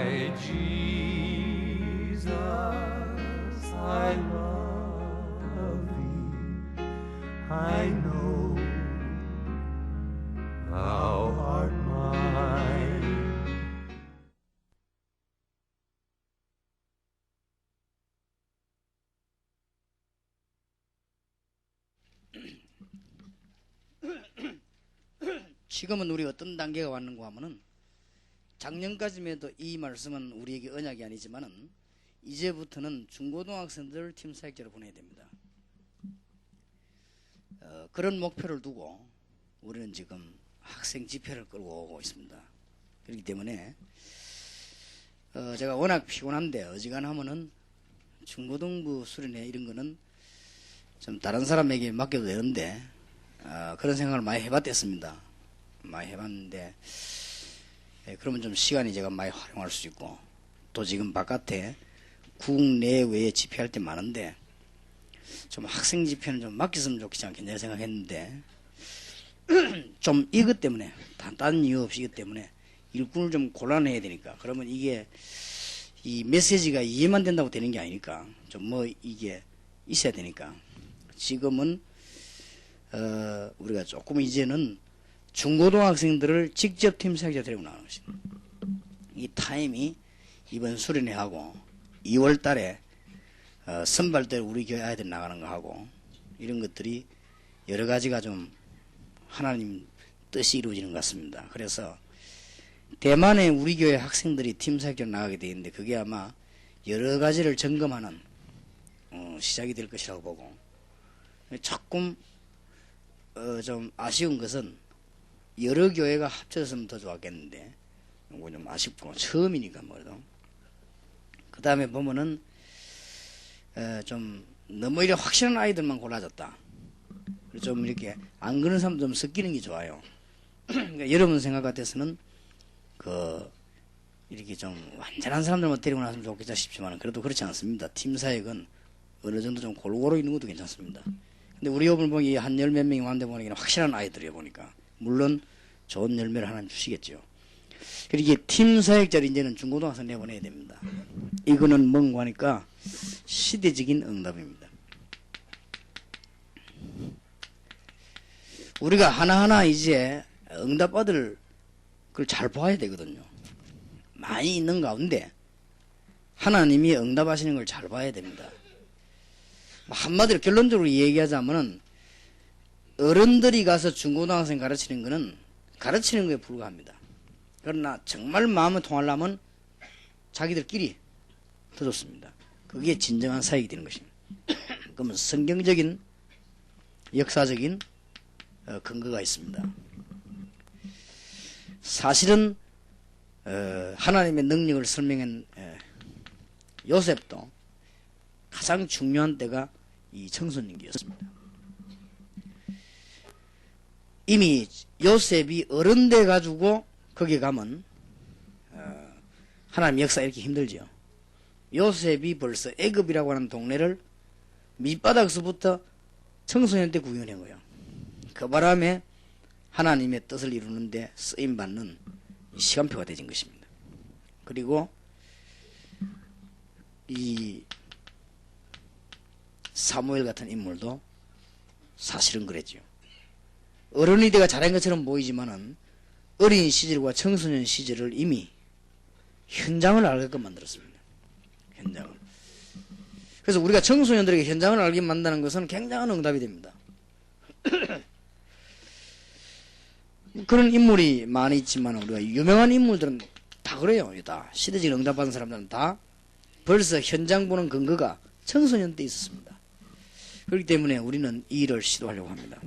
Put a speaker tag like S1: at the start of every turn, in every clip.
S1: My Jesus, I love thee. I know thou art mine.
S2: 지금은 우리 어떤 단계가 왔는가 하면은, 작년까지만 해도 이 말씀은 우리에게 언약이 아니지만은 이제부터는 중고등학생들을 팀사역자로 보내야 됩니다. 그런 목표를 두고 우리는 지금 학생 집회를 끌고 오고 있습니다. 그렇기 때문에 제가 워낙 피곤한데 어지간하면은 중고등부 수련회 이런 거는 좀 다른 사람에게 맡겨도 되는데 그런 생각을 많이 해봤댔습니다. 많이 해봤는데 그러면 좀 시간이 제가 많이 활용할 수 있고, 또 지금 바깥에 국내외에 집회할 때 많은데 좀 학생 집회는 좀 맡겼으면 좋겠지 않겠냐 생각했는데 좀 이것 때문에, 다른 이유 없이 이것 때문에 일꾼을 좀 곤란해야 되니까, 그러면 이게 이 메시지가 이해만 된다고 되는 게 아니니까 좀 뭐 이게 있어야 되니까 지금은 우리가 조금 이제는 중고등학생들을 직접 팀사역자 데리고 나가는 것입니다. 이 타임이 이번 수련회하고 2월 달에 선발대 우리 교회 아이들 나가는 거 하고 이런 것들이 여러 가지가 좀 하나님 뜻이 이루어지는 것 같습니다. 그래서 대만에 우리 교회 학생들이 팀사역자로 나가게 되어 있는데, 그게 아마 여러 가지를 점검하는 시작이 될 것이라고 보고, 조금 좀 아쉬운 것은 여러 교회가 합쳐졌으면 더 좋았겠는데 이거 좀 아쉽고, 처음이니까 뭐래도. 그 다음에 보면은 좀 너무 이렇게 확실한 아이들만 골라졌다. 좀 이렇게 안 그런 사람 좀 섞이는 게 좋아요. 그러니까 여러분 생각 같아서는 이렇게 좀 완전한 사람들만 데리고 나서면 좋겠다 싶지만 그래도 그렇지 않습니다. 팀 사역은 어느 정도 좀 골고루 있는 것도 괜찮습니다. 근데 우리 이번 보기 한 열 몇 명이 왔는데 보니까 확실한 아이들이에요. 보니까 물론 좋은 열매를 하나님 주시겠죠. 그리고 팀 사역자를 이제는 중고등학생 내보내야 됩니다. 이거는 뭔가 하니까 시대적인 응답입니다. 우리가 하나하나 이제 응답받을 걸 잘 봐야 되거든요. 많이 있는 가운데 하나님이 응답하시는 걸 잘 봐야 됩니다. 한마디로 결론적으로 얘기하자면은 어른들이 가서 중고등학생 가르치는 거는 가르치는 거에 불과합니다. 그러나 정말 마음을 통하려면 자기들끼리 더 좋습니다. 그게 진정한 사역이 되는 것입니다. 그러면 성경적인 역사적인 근거가 있습니다. 사실은 하나님의 능력을 설명한 요셉도 가장 중요한 때가 이 청소년기였습니다. 이미 요셉이 어른 돼 가지고 거기 가면 하나님 역사 이렇게 힘들지요. 요셉이 벌써 애굽이라고 하는 동네를 밑바닥서부터 청소년 때 구현한 거예요. 그 바람에 하나님의 뜻을 이루는데 쓰임받는 시간표가 되진 것입니다. 그리고 이 사무엘 같은 인물도 사실은 그랬죠. 어른이 돼가 잘한 것처럼 보이지만은 어린 시절과 청소년 시절을 이미 현장을 알게끔 만들었습니다. 현장을. 그래서 우리가 청소년들에게 현장을 알게 만드는 것은 굉장한 응답이 됩니다. 그런 인물이 많이 있지만 우리가 유명한 인물들은 다 그래요. 다 시대적인 응답받은 사람들은 다 벌써 현장 보는 근거가 청소년 때 있었습니다. 그렇기 때문에 우리는 이 일을 시도하려고 합니다.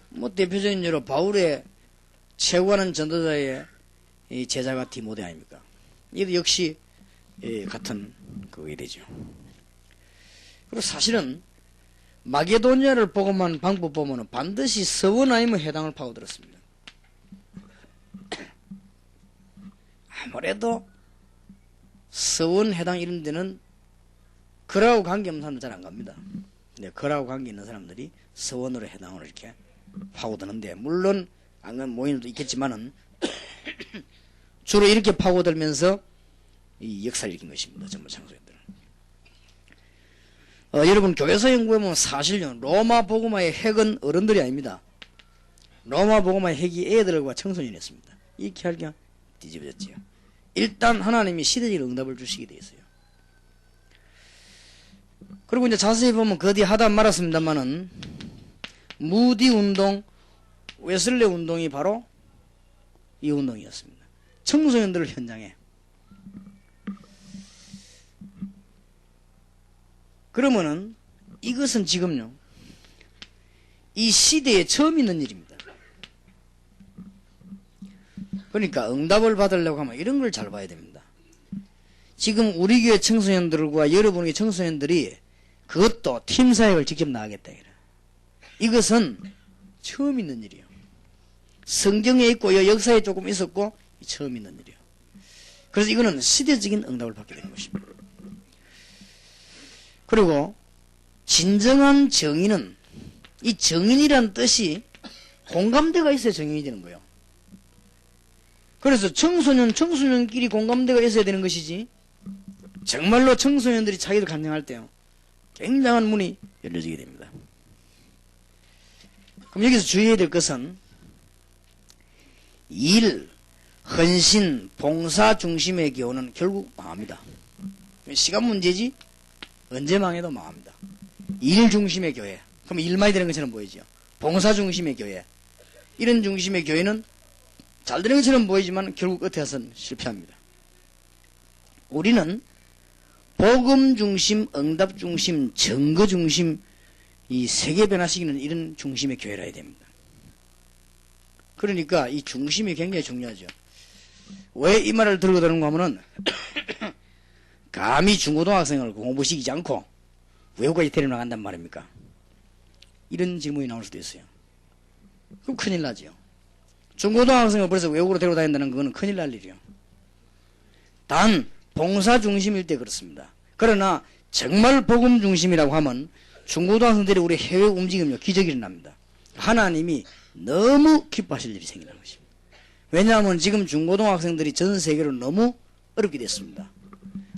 S2: 뭐 대표적인 예로 바울의 최고하는 전도자의 이 제자가 디모데 아닙니까? 이도 역시 같은 그게 되죠. 그리고 사실은 마게도니아를 보고만 방법 보면은 반드시 서원 아니면 해당을 파고들었습니다. 아무래도 서원 해당 이런 데는 글하고 관계 없는 사람들 잘 안 갑니다. 근데 글하고 관계 있는 사람들이 서원으로 해당을 이렇게 파고드는데, 물론 안 모이는 도 있겠지만은 주로 이렇게 파고들면서 이 역사를 일으킨 것입니다. 전부 청소년들은. 여러분 교회서 연구해보면 사실요, 로마 복음화의 핵은 어른들이 아닙니다. 로마 복음화의 핵이 애들과 청소년이었습니다. 이렇게 하니까 뒤집어졌지요. 일단 하나님이 시대적인 응답을 주시게 되어 있어요. 그리고 이제 자세히 보면 그 뒤에 하다 말았습니다만은 무디 운동, 웨슬레 운동이 바로 이 운동이었습니다. 청소년들을 현장에. 그러면은 이것은 지금요, 이 시대에 처음 있는 일입니다. 그러니까 응답을 받으려고 하면 이런 걸 잘 봐야 됩니다. 지금 우리 교회 청소년들과 여러분의 청소년들이 그것도 팀 사역을 직접 나가겠다. 이것은 처음 있는 일이에요. 성경에 있고 역사에 조금 있었고 처음 있는 일이에요. 그래서 이거는 시대적인 응답을 받게 되는 것입니다. 그리고 진정한 정의는, 이 정인이란 뜻이 공감대가 있어야 정인이 되는 거예요. 그래서 청소년끼리 공감대가 있어야 되는 것이지, 정말로 청소년들이 자기를 간증할 때요, 굉장한 문이 열려지게 됩니다. 그럼 여기서 주의해야 될 것은 일, 헌신, 봉사 중심의 교회는 결국 망합니다. 시간 문제지 언제 망해도 망합니다. 일 중심의 교회, 그럼 일만이 되는 것처럼 보이죠. 봉사 중심의 교회, 이런 중심의 교회는 잘 되는 것처럼 보이지만 결국 끝에 와서는 실패합니다. 우리는 복음 중심, 응답 중심, 증거 중심, 이 세계 변화시키는 이런 중심의 교회라 해야 됩니다. 그러니까 이 중심이 굉장히 중요하죠. 왜 이 말을 들고 드는가 하면은 감히 중고등학생을 공부시키지 않고 외국까지 데려나간단 말입니까? 이런 질문이 나올 수도 있어요. 그럼 큰일 나죠. 중고등학생을 벌써 외국으로 데려다닌다는 그거는 큰일 날 일이요. 단 봉사 중심일 때 그렇습니다. 그러나 정말 복음 중심이라고 하면 중고등학생들이 우리 해외 움직임요, 기적이 일어납니다. 하나님이 너무 기뻐하실 일이 생기는 것입니다. 왜냐하면 지금 중고등학생들이 전 세계로 너무 어렵게 됐습니다.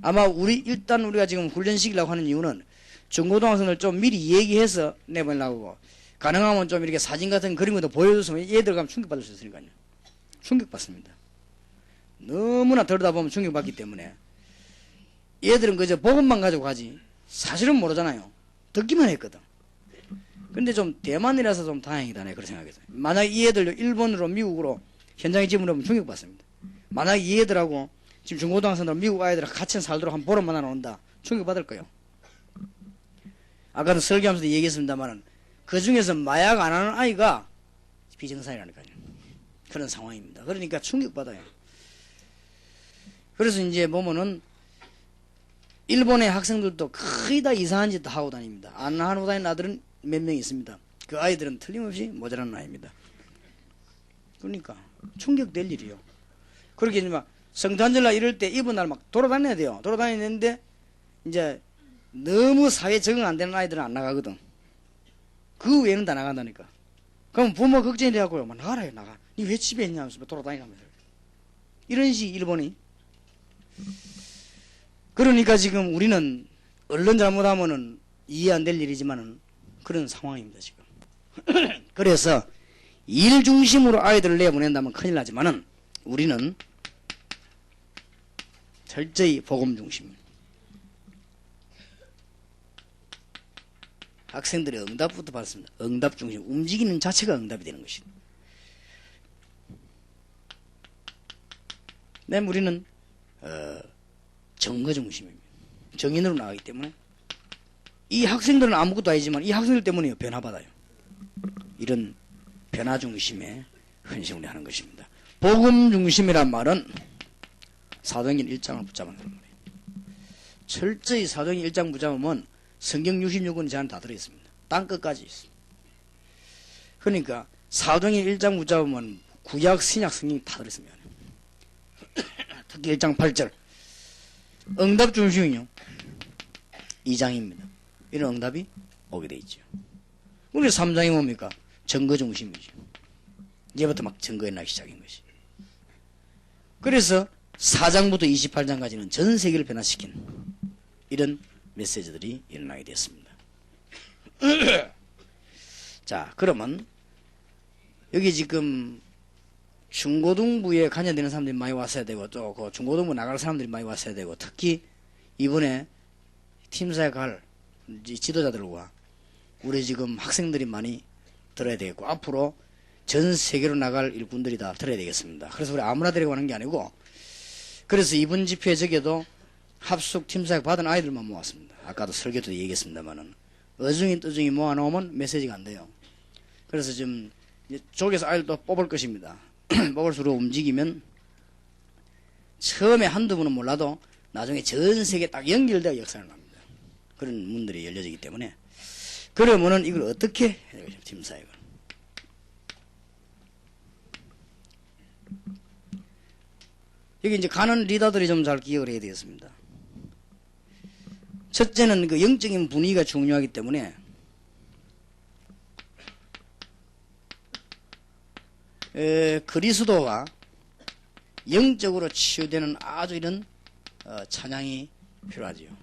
S2: 아마 일단 우리가 지금 훈련시키려고 하는 이유는 중고등학생들 좀 미리 얘기해서 내보내려고 하고, 가능하면 좀 이렇게 사진 같은 그림 것도 보여줬으면 얘들 가면 충격받을 수 있으니까요. 충격받습니다. 너무나 들여다보면 충격받기 때문에 얘들은 그저 복음만 가지고 가지 사실은 모르잖아요. 듣기만 했거든. 근데 좀 대만이라서 좀 다행이다, 네, 그렇게 생각했어요. 만약 이 애들도 일본으로 미국으로 현장에 집어넣으면 충격받습니다. 만약 이 애들하고 지금 중고등학생들 미국 아이들 같이 살도록 한 보름 만나 놓는다, 충격받을 거예요. 아까도 설교하면서 얘기했습니다만 그 중에서 마약 안 하는 아이가 비정상이라니까요. 그런 상황입니다. 그러니까 충격받아요. 그래서 이제 보면은 일본의 학생들도 거의 다 이상한 짓도 하고 다닙니다. 안 하고 다니는 아들은 몇 명 있습니다. 그 아이들은 틀림없이 모자란 아이입니다. 그러니까 충격될 일이요. 그렇게 이제 막 성탄절날 이럴 때 이번 날 막 돌아다녀야 돼요. 돌아다니는데 이제 너무 사회에 적응 안 되는 아이들은 안 나가거든. 그 외에는 다 나간다니까. 그럼 부모 걱정이 돼갖고요, 막 나가라요, 나가. 니 왜 집에 있냐면서 돌아다니라면서. 이런 식 일본이. 그러니까 지금 우리는 언론 잘못하면은 이해 안 될 일이지만은 그런 상황입니다, 지금. 그래서 일 중심으로 아이들을 내보낸다면 큰일 나지만은 우리는 철저히 복음 중심. 학생들의 응답부터 받습니다. 응답 중심. 움직이는 자체가 응답이 되는 것입니다. 네, 우리는 정거 중심입니다. 정인으로 나가기 때문에 이 학생들은 아무것도 아니지만 이 학생들 때문에 변화받아요. 이런 변화 중심의 헌신을 하는 것입니다. 복음 중심이란 말은 사도행전 1장을 붙잡는 거예요. 철저히 사도행전 1장 붙잡으면 성경 66권 제 안에 다 들어있습니다. 땅끝까지 있습니다. 그러니까 사도행전 1장 붙잡으면 구약, 신약 성경이 다 들어있습니다. 특히 1장 8절 응답 중심은요 2장입니다. 이런 응답이 오게 돼 있죠. 우리 3장이 뭡니까? 증거 중심이죠. 이제부터 막 증거에 나기 시작인 것이. 그래서 4장부터 28장까지는 전 세계를 변화시킨 이런 메시지들이 일어나게 됐습니다. 자, 그러면 여기 지금 중고등부에 관여되는 사람들이 많이 왔어야 되고 또 그 중고등부 나갈 사람들이 많이 왔어야 되고 특히 이번에 팀사에 갈 지도자들과 우리 지금 학생들이 많이 들어야 되겠고 앞으로 전 세계로 나갈 일꾼들이 다 들어야 되겠습니다. 그래서 우리 아무나 데리고 가는 게 아니고 그래서 이번 집회에 적에도 합숙 팀사역 받은 아이들만 모았습니다. 아까도 설교도 얘기했습니다만은 어중이 떠중이 모아놓으면 메시지가 안 돼요. 그래서 지금 쪽에서 아이들도 뽑을 것입니다. 뽑을수록 움직이면 처음에 한두 분은 몰라도 나중에 전 세계 딱 연결되어 역사를 납니다. 그런 문들이 열려지기 때문에 그러면은 이걸 어떻게 해야 되죠? 팀사역을. 여기 이제 가는 리더들이 좀 잘 기억을 해야 되겠습니다. 첫째는 그 영적인 분위기가 중요하기 때문에 그리스도와 영적으로 치유되는 아주 이런 찬양이 필요하지요.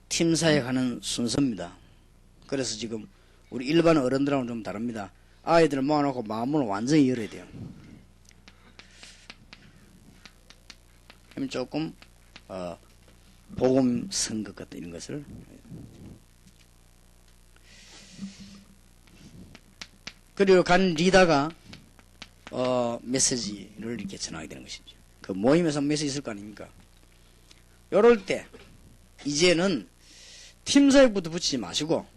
S2: 팀사에 가는 순서입니다. 그래서 지금 우리 일반 어른들하고는 좀 다릅니다. 아이들을 모아놓고 마음을 완전히 열어야 돼요. 그럼 조금 복음 선것 같은 이런 것을 그리고 간 리더가 메시지를 이렇게 전하게 되는 것이죠. 그 모임에서 메시지 있을 거 아닙니까? 요럴 때 이제는 팀사역부터 붙이지 마시고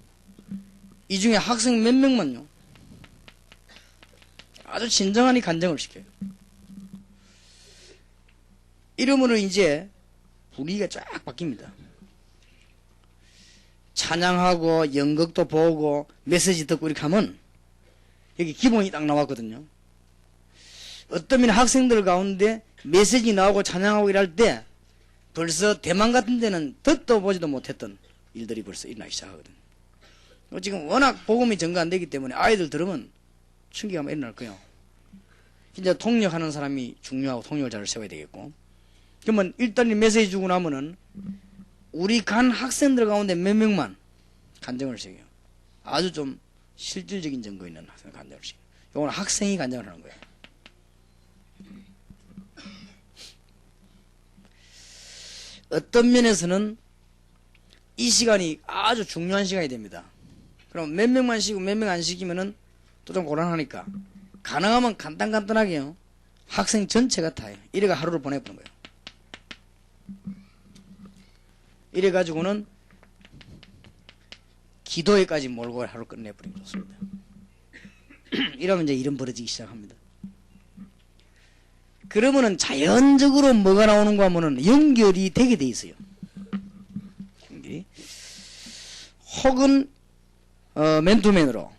S2: 이 중에 학생 몇 명만요 아주 진정한 이 간증을 시켜요. 이러면은 이제 분위기가 쫙 바뀝니다. 찬양하고 연극도 보고 메시지 듣고 이렇게 하면 여기 기본이 딱 나왔거든요. 어떤 학생들 가운데 메시지 나오고 찬양하고 일할 때 벌써 대만 같은 데는 듣도 보지도 못했던 일들이 벌써 일어나기 시작하거든요. 지금 워낙 복음이 전가 안 되기 때문에 아이들 들으면 충격이 아마 일어날 거예요. 진짜 통역하는 사람이 중요하고 통역을 잘 세워야 되겠고. 그러면 일단 이 메시지 주고 나면은 우리 간 학생들 가운데 몇 명만 간증을 시켜요. 아주 좀 실질적인 증거 있는 학생 간증을 시켜요. 이건 학생이 간증을 하는 거예요. 어떤 면에서는 이 시간이 아주 중요한 시간이 됩니다. 그럼 몇 명만 시키고 몇 명 안 시키면은 또 좀 곤란하니까 가능하면 간단하게요. 학생 전체가 다요. 이래가 하루를 보내보는 거예요. 이래가지고는 기도회까지 몰고 하루 끝내버리면 좋습니다. 이러면 이제 이름 벌어지기 시작합니다. 그러면은 자연적으로 뭐가 나오는가 하면은 연결이 되게 돼 있어요. 연결이. 혹은 맨투맨으로,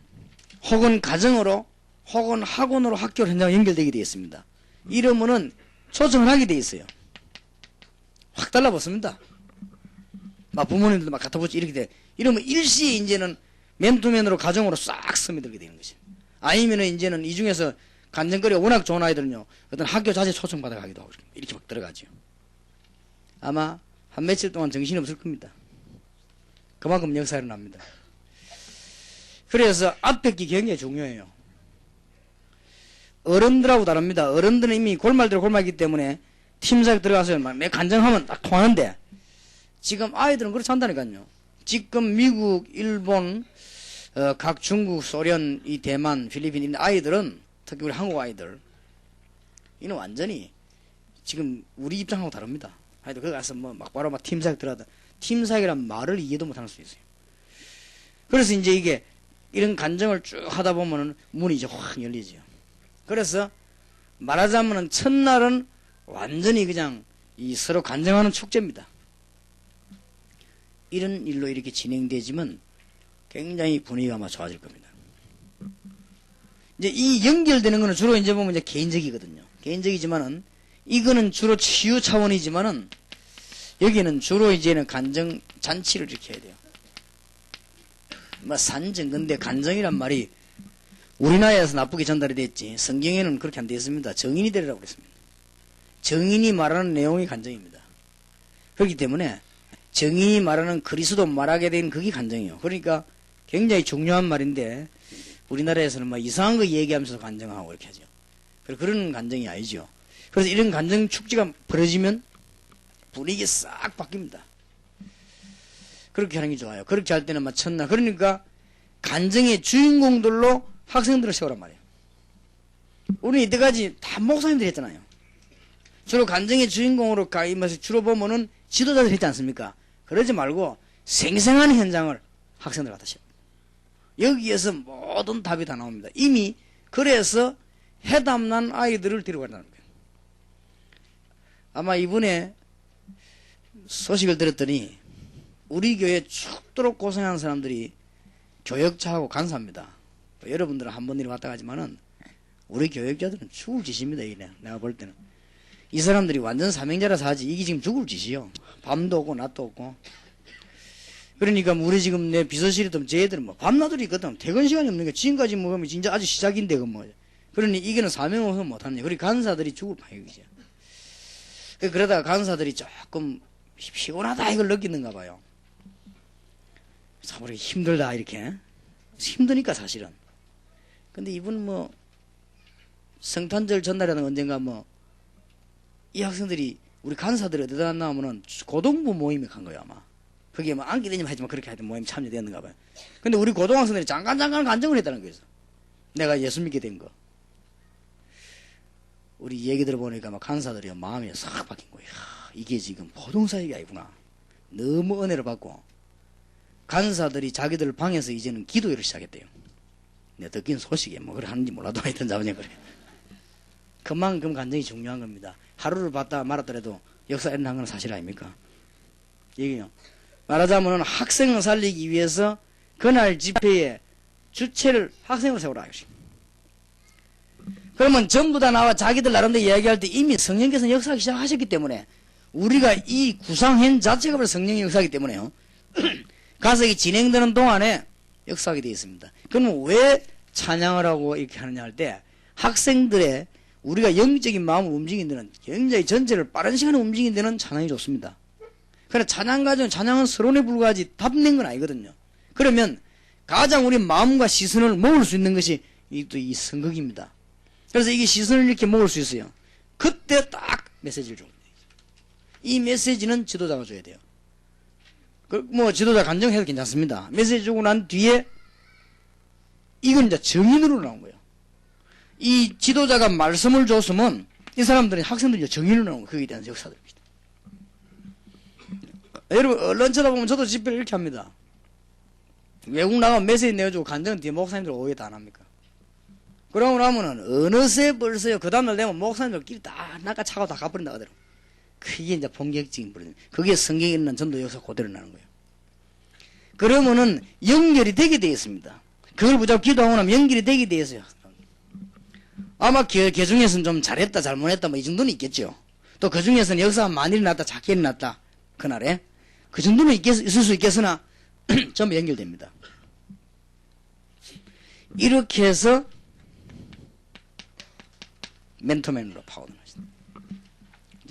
S2: 혹은 가정으로, 혹은 학원으로 학교 현장 연결되게 되어 있습니다. 이러면은 초청을 하게 돼 있어요. 확 달라붙습니다. 막 부모님들도 막 갖다 붙이 이렇게 돼. 이러면 일시에 이제는 맨투맨으로 가정으로 싹 스며들게 되는 것이. 아니면은 이제는 이 중에서 간증거리가 워낙 좋은 아이들은요, 어떤 학교 자체 초청 받아가기도 하고 이렇게 막 들어가죠. 아마 한 며칠 동안 정신이 없을 겁니다. 그만큼 역사가 일어납니다. 그래서 앞뵙기 굉장히 중요해요. 어른들하고 다릅니다. 어른들은 이미 골말대로 골말이기 때문에 팀사역 들어가서 막 내 간증하면 딱 통하는데 지금 아이들은 그렇지 않다니까요. 지금 미국, 일본, 각 중국, 소련, 이 대만, 필리핀 이런 아이들은 특히 우리 한국 아이들 이는 완전히 지금 우리 입장하고 다릅니다. 하여튼 거기 가서 뭐 막 바로 막 팀사역 들어가다 팀사역이란 말을 이해도 못할 수 있어요. 그래서 이제 이게 이런 간증을 쭉 하다 보면은 문이 이제 확 열리죠. 그래서 말하자면은 첫날은 완전히 그냥 이 서로 간증하는 축제입니다. 이런 일로 이렇게 진행되지만 굉장히 분위기가 아마 좋아질 겁니다. 이제 이 연결되는 거는 주로 이제 보면 이제 개인적이거든요. 개인적이지만은 이거는 주로 치유 차원이지만은 여기는 주로 이제는 간정 잔치를 이렇게 해야 돼요. 뭐 산정, 근데 간정이란 말이 우리나라에서 나쁘게 전달이 됐지 성경에는 그렇게 안 되어 있습니다. 정인이 되리라고 그랬습니다. 정인이 말하는 내용이 간정입니다. 그렇기 때문에 정인이 말하는 그리스도 말하게 된 그게 간정이에요. 그러니까 굉장히 중요한 말인데 우리나라에서는 막 이상한 거 얘기하면서 간정하고 이렇게 하죠. 그런 간정이 아니죠. 그래서 이런 간정 축제가 벌어지면 분위기 싹 바뀝니다. 그렇게 하는 게 좋아요. 그렇게 할 때는 막 첫날. 그러니까 간정의 주인공들로 학생들을 세우란 말이에요. 우리는 이때까지 다 목사님들이 했잖아요. 주로 간정의 주인공으로 가임해서 주로 보면은 지도자들이 했지 않습니까? 그러지 말고 생생한 현장을 학생들 갖다 세웁니다. 여기에서 모든 답이 다 나옵니다. 이미 그래서 해담난 아이들을 데려간다는 거예요. 아마 이번에 소식을 들었더니 우리 교회 죽도록 고생하는 사람들이 교역자하고 간사입니다. 여러분들은 한 번 이리 왔다 가지만은 우리 교역자들은 죽을 짓입니다. 이게 내가 볼 때는 이 사람들이 완전 사명자라서 하지 이게 지금 죽을 짓이요. 밤도 오고 낮도 오고. 그러니까 우리 지금 내 비서실이든 쟤들은 뭐 밤낮으로 있거든. 퇴근 시간이 없는 게 지금까지 뭐 하면 진짜 아주 시작인데 그 뭐. 그러니 이게는 사명을 못하는. 그러니 간사들이 죽을 판이죠. 그러다가 간사들이 조금 피곤하다 이걸 느끼는가 봐요. 참 우리 힘들다 이렇게 힘드니까 사실은. 근데 이분 뭐 성탄절 전날에는 언젠가 뭐 이 학생들이 우리 간사들이 어디다 나오면은 고등부 모임에 간 거예요 아마. 그게 뭐 안기 되냐면 하지만 그렇게 하여튼 모임 참여되었는가 봐요. 근데 우리 고등학생들이 잠깐 간증을 했다는 거예요. 내가 예수 믿게 된 거. 우리 얘기 들어보니까 막 간사들이 마음이 싹 바뀐 거예요. 이게 지금 보통 사역이 아니구나. 너무 은혜를 받고 간사들이 자기들 방에서 이제는 기도회를 시작했대요. 내가 듣긴 소식에 뭐 그래 하는지 몰라도 하여튼 자보냐 그래. 그만큼 간증이 중요한 겁니다. 하루를 봤다 말았더라도 역사에 일어난 건 사실 아닙니까? 얘기요. 말하자면 학생을 살리기 위해서 그날 집회에 주체를 학생으로 세우라 이것이. 그러면 전부 다 나와 자기들 나름대로 이야기할 때 이미 성령께서 역사하기 시작하셨기 때문에 우리가 이 구상현 자체가 바로 성령의 역사이기 때문에요. 가서 이 진행되는 동안에 역사하게 되어 있습니다. 그러면 왜 찬양을 하고 이렇게 하느냐 할 때 학생들의 우리가 영적인 마음을 움직이는 데는 굉장히 전체를 빠른 시간에 움직이는 데는 찬양이 좋습니다. 그러나 찬양 가지고 찬양은 서론에 불과하지 답낸 건 아니거든요. 그러면 가장 우리 마음과 시선을 모을 수 있는 것이 또 이 선극입니다. 그래서 이게 시선을 이렇게 모을 수 있어요. 그때 딱 메시지를 줍니다. 이 메시지는 지도자가 줘야 돼요. 뭐 지도자 간정해도 괜찮습니다. 메시지 주고 난 뒤에 이건 이제 정인으로 나온 거예요. 이 지도자가 말씀을 줬으면 이 사람들은 학생들이 정인으로 나온 거예요. 거기에 대한 역사들입니다. 여러분 언론 쳐다보면 저도 집회를 이렇게 합니다. 외국 나가면 메시지 내어주고 간정은 뒤에 목사님들 오해 다 안 합니까? 그러고 나면은 어느새 벌써요. 그 다음날 되면 목사님들끼리 다 나가 차고 다 가버린다 하더라고. 그게 이제 본격적인 버림. 그게 성경에 있는 전도 역사 그대로 나는 거예요. 그러면은 연결이 되게 되어 있습니다. 그걸 붙잡고 기도하고 나면 연결이 되게 되어 있어요. 아마 개중에서는 좀 잘했다 잘못했다 뭐 이 정도는 있겠죠. 또 그 중에서는 역사가 많이 일어났다 작게 일어났다 그날에 그 정도는 있을 수 있겠으나 전부 연결됩니다. 이렇게 해서 멘토맨으로 파고드는 것입니다.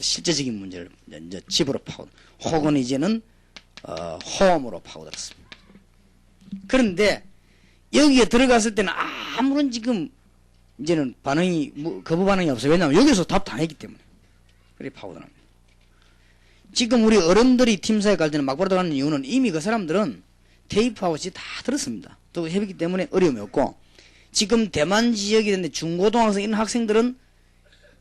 S2: 실제적인 문제를 이제 집으로 파고드 혹은 이제는 호흡으로 파고들었습니다. 그런데 여기에 들어갔을 때는 아무런 지금 이제는 반응이 거부 반응이 없어요. 왜냐하면 여기서 답 다 했기 때문에 그래 파고드랍니다. 지금 우리 어른들이 팀사에 갈 때는 막바로 들어가는 이유는 이미 그 사람들은 테이프하고 다 들었습니다. 또 해봤기 때문에 어려움이 없고 지금 대만 지역이 있는데 중고등학생 이런 학생들은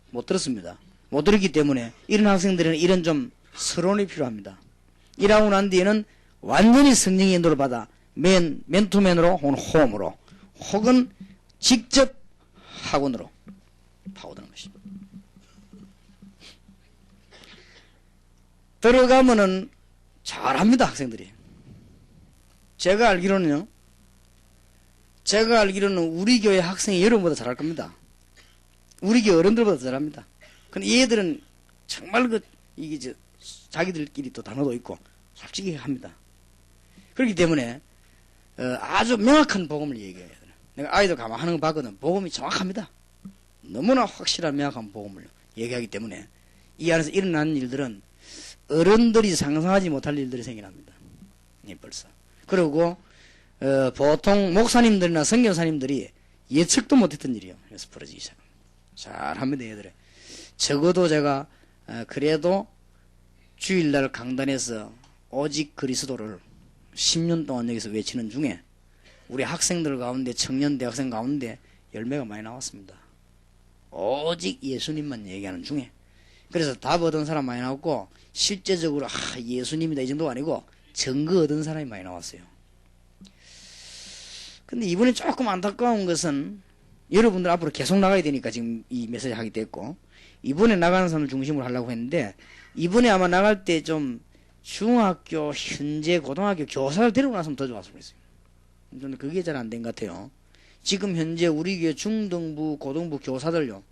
S2: 못 들었습니다. 못 들었기 때문에 이런 학생들은 이런 좀 서론이 필요합니다. 일하고 난 뒤에는 완전히 성령의 인도를 받아 멘토맨으로 혹은 호흡으로 혹은 직접 학원으로 파고드는 것입니다. 들어가면은 잘합니다 학생들이. 제가 알기로는 우리 교회 학생이 여러분보다 잘할 겁니다. 우리 교회 어른들보다 잘합니다. 근데 얘들은 정말 이게 자기들끼리 또 단어도 있고 솔직히 합니다. 그렇기 때문에 아주 명확한 복음을 얘기해야 돼요. 내가 아이들 가만 하는 거 봤거든. 복음이 정확합니다. 너무나 확실한 명확한 복음을 얘기하기 때문에 이 안에서 일어나는 일들은 어른들이 상상하지 못할 일들이 생겨납니다. 벌써. 그리고 보통 목사님들이나 선교사님들이 예측도 못했던 일이에요. 그래서 벌어지기 시작합니다. 잘합니다, 얘들이. 적어도 제가 그래도 주일날 강단에서 오직 그리스도를 10년 동안 여기서 외치는 중에 우리 학생들 가운데, 청년 대학생 가운데 열매가 많이 나왔습니다. 오직 예수님만 얘기하는 중에. 그래서 답 얻은 사람 많이 나왔고, 실제적으로 예수님이다 이 정도가 아니고 증거 얻은 사람이 많이 나왔어요. 근데 이번에 조금 안타까운 것은 여러분들 앞으로 계속 나가야 되니까 지금 이 메시지 하게 됐고, 이번에 나가는 사람을 중심으로 하려고 했는데, 이번에 아마 나갈 때 좀 중학교, 현재 고등학교 교사를 데리고 나서면 더 좋았을 거예요. 저는 그게 잘 안 된 것 같아요. 지금 현재 우리 교회 중등부, 고등부 교사들요,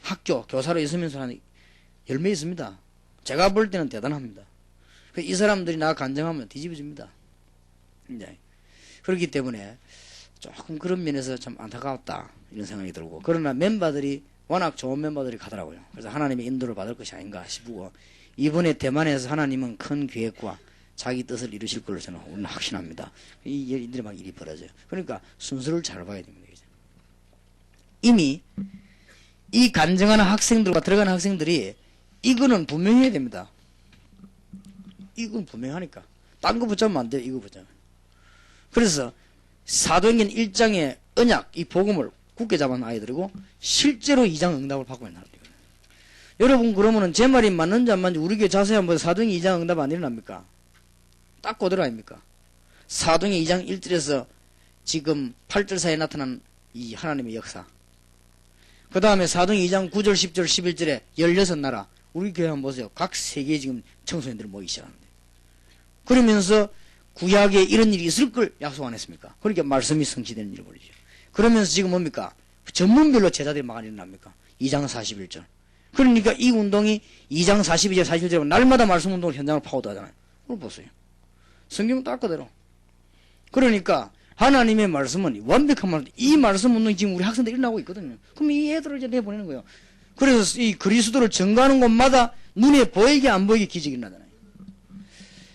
S2: 학교 교사로 있으면서 한 열매 있습니다. 제가 볼 때는 대단합니다. 이 사람들이 나 간증하면 뒤집어집니다. 이제 그렇기 때문에 조금 그런 면에서 참 안타까웠다 이런 생각이 들고, 그러나 멤버들이 워낙 좋은 멤버들이 가더라고요. 그래서 하나님의 인도를 받을 것이 아닌가 싶고, 이번에 대만에서 하나님은 큰 계획과 자기 뜻을 이루실 걸로 저는 오늘 확신합니다. 이들이 막 일이 벌어져요. 그러니까 순서를 잘 봐야 됩니다. 이미 이 간증하는 학생들과 들어가는 학생들이 이거는 분명해야 됩니다. 이건 분명하니까. 딴 거 붙잡으면 안 돼요. 이거 붙잡으면. 그래서 사도행전 1장의 언약, 이 복음을 굳게 잡은 아이들이고, 실제로 2장 응답을 받고 있는 아이들이에요. 여러분, 그러면은 제 말이 맞는지 안 맞는지 우리 교회 자세히 한번 사도행전 2장 응답 안 일어납니까? 딱 그대로 아닙니까? 사도행전 2장 1절에서 지금 8절 사이에 나타난 이 하나님의 역사. 그 다음에 사도행전 2장 9절, 10절, 11절에 16나라. 우리 교회 한번 보세요. 각 세계에 지금 청소년들이 모이기 시작하는데. 그러면서 구약에 이런 일이 있을 걸 약속 안 했습니까? 그러니까 말씀이 성취되는 일을 벌이죠. 그러면서 지금 뭡니까? 전문별로 제자들이 막 일어납니까? 2장 41절. 그러니까 이 운동이 2장 42절, 47절 날마다 말씀 운동을 현장을 파고들잖아요. 그걸 보세요. 성경은 딱 그대로. 그러니까 하나님의 말씀은 완벽한 말씀, 이 말씀 운동이 지금 우리 학생들이 일어나고 있거든요. 그럼 이 애들을 이제 내보내는 거예요. 그래서 이 그리스도를 증거하는 곳마다 눈에 보이게 안 보이게 기적이 일어나잖아요.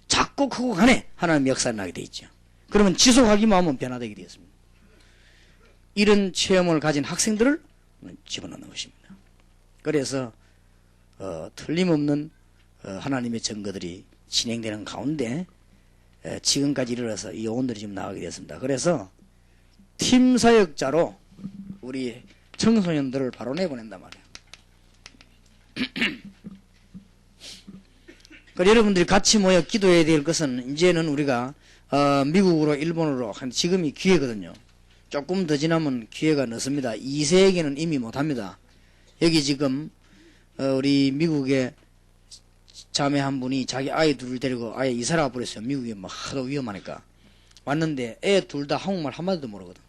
S2: 작고 크고 간에 하나님의 역사를 나게 돼 있죠. 그러면 지속하기만 하면 변화되게 되었습니다. 이런 체험을 가진 학생들을 집어넣는 것입니다. 그래서 틀림없는 하나님의 증거들이 진행되는 가운데 지금까지 이르러서 이 요원들이 지금 나가게 되었습니다. 그래서 팀 사역자로 우리 청소년들을 바로 내보낸단 말이에요. 여러분들이 같이 모여 기도해야 될 것은, 이제는 우리가 미국으로 일본으로 한 지금이 기회거든요. 조금 더 지나면 기회가 늦습니다. 2세에게는 이미 못합니다. 여기 지금 우리 미국의 자매 한 분이 자기 아이 둘을 데리고 아예 이사를 와버렸어요. 미국에 막 하도 위험하니까. 왔는데 애 둘 다 한국말 한마디도 모르거든.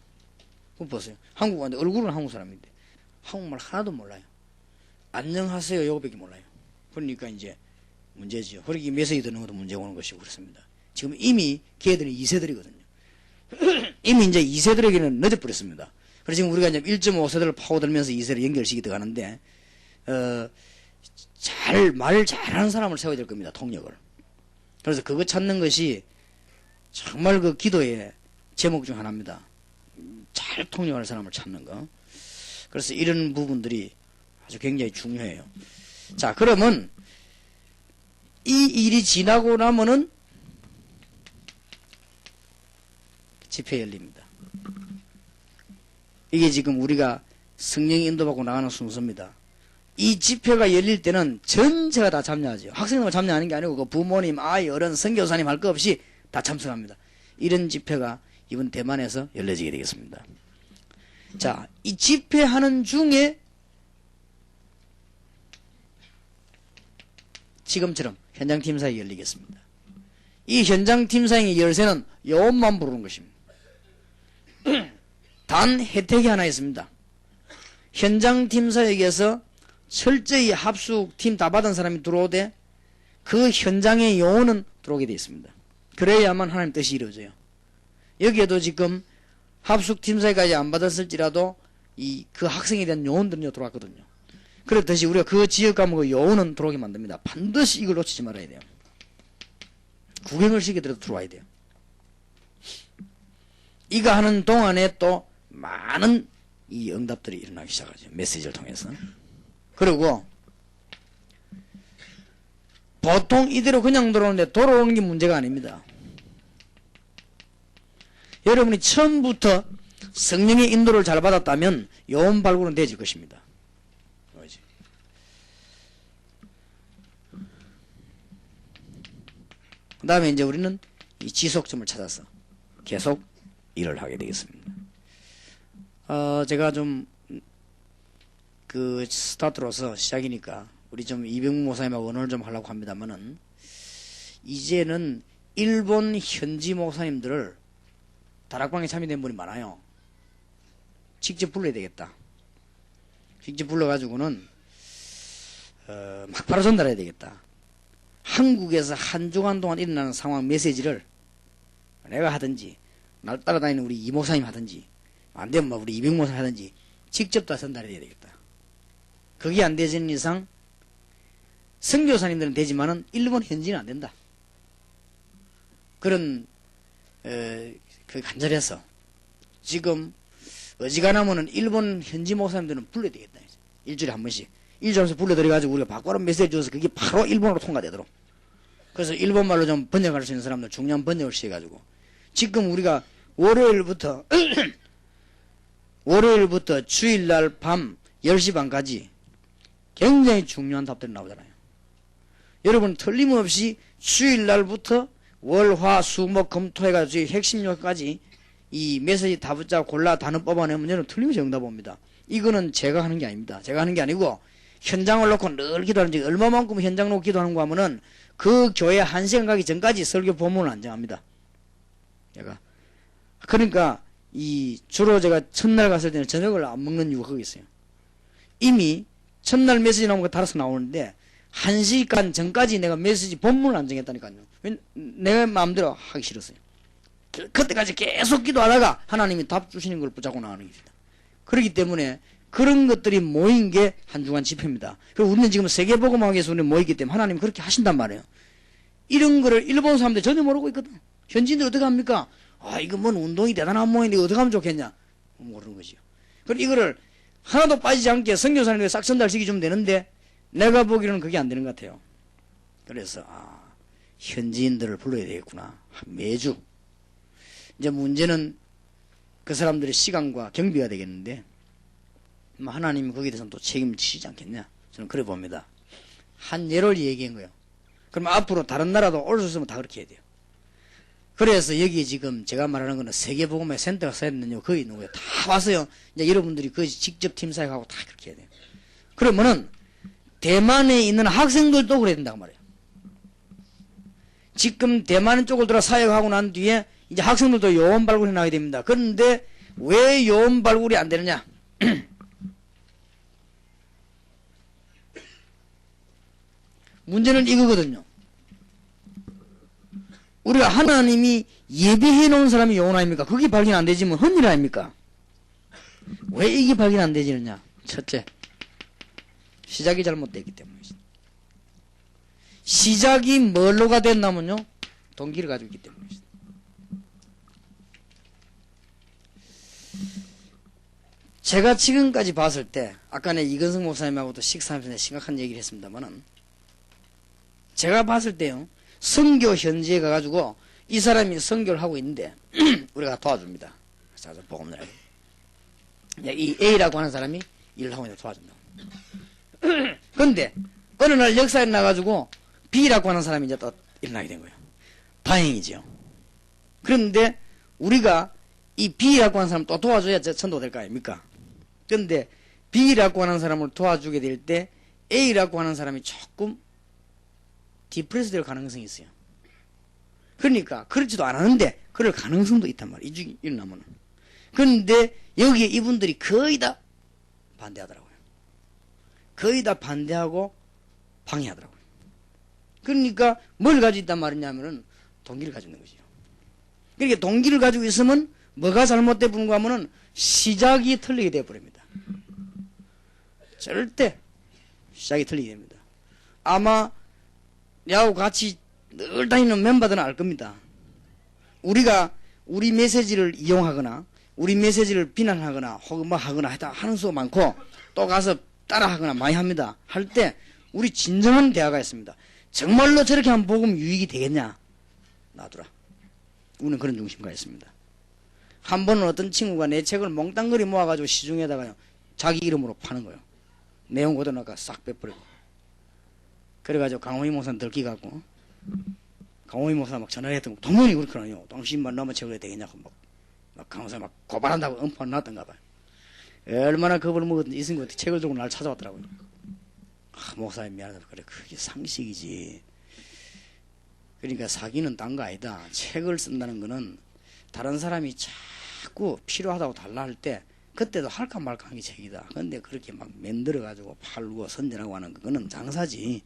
S2: 그거 보세요. 한국 왔는데 얼굴은 한국 사람인데 한국말 하나도 몰라요. 안녕하세요 요거밖에 몰라요. 그러니까 이제 문제지요. 그러기 메시지 듣는 것도 문제가 오는 것이고 그렇습니다. 지금 이미 걔들이 2세들이거든요. 이미 이제 2세들에게는 늦어버렸습니다. 그래서 지금 우리가 이제 1.5세대를 파고들면서 2세를 연결시키 들어가는데, 말 잘하는 사람을 세워야 될 겁니다. 통역을. 그래서 그거 찾는 것이 정말 그 기도의 제목 중 하나입니다. 잘 통역할 사람을 찾는 거. 그래서 이런 부분들이 아주 굉장히 중요해요. 자, 그러면 이 일이 지나고 나면은 집회 열립니다. 이게 지금 우리가 성령의 인도받고 나가는 순서입니다. 이 집회가 열릴 때는 전체가 다 참여하죠. 학생들만 참여하는 게 아니고 그 부모님, 아이, 어른, 선교사님 할 것 없이 다 참석합니다. 이런 집회가 이번 대만에서 열려지게 되겠습니다. 자, 이 집회하는 중에 지금처럼 현장팀사에 열리겠습니다. 이 현장팀사의 열쇠는 요것만 부르는 것입니다. 단 혜택이 하나 있습니다. 현장팀사에게서 철저히 합숙 팀 다 받은 사람이 들어오되 그 현장의 영혼은 들어오게 되어 있습니다. 그래야만 하나님 뜻이 이루어져요. 여기에도 지금 합숙 팀사까지 안 받았을지라도 그 학생에 대한 요원들은 들어왔거든요. 그렇듯이 우리가 그 지역 과목의 요원은 들어오게 만듭니다. 반드시 이걸 놓치지 말아야 돼요. 구경을 시키더라도 들어와야 돼요. 이거 하는 동안에 또 많은 이 응답들이 일어나기 시작하죠. 메시지를 통해서. 그리고 보통 이대로 그냥 들어오는데 돌아오는 게 문제가 아닙니다. 여러분이 처음부터 성령의 인도를 잘 받았다면 요원 발굴은 되질 것입니다. 그 다음에 이제 우리는 이 지속점을 찾아서 계속 일을 하게 되겠습니다. 제가 좀 그 스타트로서 시작이니까 우리 좀 이병무 목사님하고 언어를 좀 하려고 합니다만은 이제는 일본 현지 목사님들을 다락방에 참여된 분이 많아요. 직접 불러야 되겠다. 직접 불러가지고는 막바로 전달해야 되겠다. 한국에서 한 주간 동안 일어나는 상황 메시지를 내가 하든지 날 따라다니는 우리 이 목사님 하든지 안 되면 우리 이병 목사님 하든지 직접 다 전달해야 되겠다. 그게 안 되는 이상 선교사님들은 되지만은 일본 현지는 안 된다. 그런 그 간절해서 지금 어지간하면은 일본 현지 목사님들은 불러야 되겠다. 일주일에 한 번씩 일주일에 불러들여가지고 우리가 바꿔라 메시지 줘서 그게 바로 일본어로 통과되도록. 그래서 일본말로 좀 번역할 수 있는 사람들 중요한 번역을 시켜가지고 지금 우리가 월요일부터 주일날 밤 10시 반까지 굉장히 중요한 답들이 나오잖아요. 여러분 틀림없이 주일날부터 월, 화, 수, 목, 금, 토 해가지고 핵심 요까지 이 메시지 다 붙잡고 골라 단어 뽑아내면 여러분 틀림없이 응답 옵니다. 이거는 제가 하는 게 아닙니다. 제가 하는 게 아니고 현장을 놓고 늘 기도하는 지 얼마만큼 현장 놓고 기도하는가 하면은 그 교회 한 시간 가기 전까지 설교 본문을 안 정합니다. 제가. 그러니까 주로 제가 첫날 갔을 때는 저녁을 안 먹는 이유가 거기 있어요. 이미 첫날 메시지 나오는 거 달아서 나오는데 1시간 전까지 내가 메시지 본문을 안 정했다니까요. 내 마음대로 하기 싫었어요. 그때까지 계속 기도하다가 하나님이 답 주시는 걸 붙잡고 나가는 겁니다. 그렇기 때문에 그런 것들이 모인 게 한 주간 집회입니다. 그리고 우리는 지금 세계복음하기 위해서 우리는 모이기 때문에 하나님이 그렇게 하신단 말이에요. 이런 거를 일본 사람들 전혀 모르고 있거든. 현지인들 어떻게 합니까? 이거 뭔 운동이 대단한 모임인데 어떻게 하면 좋겠냐? 모르는 거지요. 그리고 이거를 하나도 빠지지 않게 선교사님들에 싹 전달시켜주면 되는데 내가 보기로는 그게 안 되는 것 같아요. 그래서 현지인들을 불러야 되겠구나. 매주. 이제 문제는 그 사람들의 시간과 경비가 되겠는데 하나님이 거기에 대해서는 또 책임을 지시지 않겠냐. 저는 그래 봅니다. 한 예를 얘기한 거예요. 그럼 앞으로 다른 나라도 올 수 있으면 다 그렇게 해야 돼요. 그래서 여기 지금 제가 말하는 거는 세계복음의 센터가 써야 되는요. 거기 있는 거예요. 다 왔어요. 이제 여러분들이 거기 직접 팀 사역하고 다 그렇게 해야 돼요. 그러면은 대만에 있는 학생들도 그래야 된다고 말이에요. 지금 대만 쪽을 들어 사역하고 난 뒤에 이제 학생들도 요원 발굴해 나가야 됩니다. 그런데 왜 요원 발굴이 안 되느냐? 문제는 이거거든요. 우리가 하나님이 예비해 놓은 사람이 요원 아닙니까? 그게 발견 안 되지 뭐 헛일 아닙니까? 왜 이게 발견 안 되지느냐? 첫째, 시작이 잘못됐기 때문이죠. 시작이 뭘로가 됐냐면요, 동기를 가지고 있기 때문이죠. 제가 지금까지 봤을 때, 아까 내 이건성 목사님하고도 식사하면서 심각한 얘기를 했습니다만은, 제가 봤을 때요, 선교 현지에 가가지고 이 사람이 선교를 하고 있는데 우리가 도와줍니다. 자, 복음을 이 A라고 하는 사람이 일을 하고 있는데 도와준다. 그런데 어느 날 역사에 나가지고 B라고 하는 사람이 이제 또 일어나게 된 거예요. 다행이죠. 그런데 우리가 이 B라고 하는 사람 또 도와줘야 전도가 될 거 아닙니까? 그런데 B라고 하는 사람을 도와주게 될 때 A라고 하는 사람이 조금 디프레스 될 가능성이 있어요. 그러니까 그렇지도 않았는데 그럴 가능성도 있단 말이에요. 이 중에 일어나면은. 그런데 여기에 이분들이 거의 다 반대하더라고요. 거의 다 반대하고 방해하더라고요. 그러니까 뭘 가지고 있단 말이냐면은 동기를 가지고 있는 거죠. 그러니까 동기를 가지고 있으면 뭐가 잘못돼 버는가 하면은 시작이 틀리게 돼 버립니다. 절대 시작이 틀리게 됩니다. 아마 야하고 같이 늘 다니는 멤버들은 알 겁니다. 우리가 우리 메시지를 이용하거나 우리 메시지를 비난하거나 혹은 뭐 하거나 하는 수가 많고 또 가서 따라하거나 많이 합니다. 할 때 우리 진정한 대화가 있습니다. 정말로 저렇게 하면 복음 유익이 되겠냐? 놔두라. 우리는 그런 중심가 있습니다. 한 번은 어떤 친구가 내 책을 몽땅거리 모아가지고 시중에다가 자기 이름으로 파는 거예요. 내용 그대로 싹 빼버리고. 그래가지고 강호희 목사는 들키갖고 강호희 목사 막 전화를 했던 거 동문이 그렇거든요. 당신만 넘어 책을 해야 되겠냐고 막 강호사 막 고발한다고 엄포 놨던가 봐요. 얼마나 겁을 먹었는지 이 친구가 책을 들고 날 찾아왔더라고요. 목사님 미안하다. 그래 그게 상식이지. 그러니까 사기는 딴 거 아니다. 책을 쓴다는 거는 다른 사람이 자꾸 필요하다고 달라 할 때 그때도 할까 말까 한 게 책이다. 근데 그렇게 막 만들어 가지고 팔고 선전하고 하는 그거는 장사지.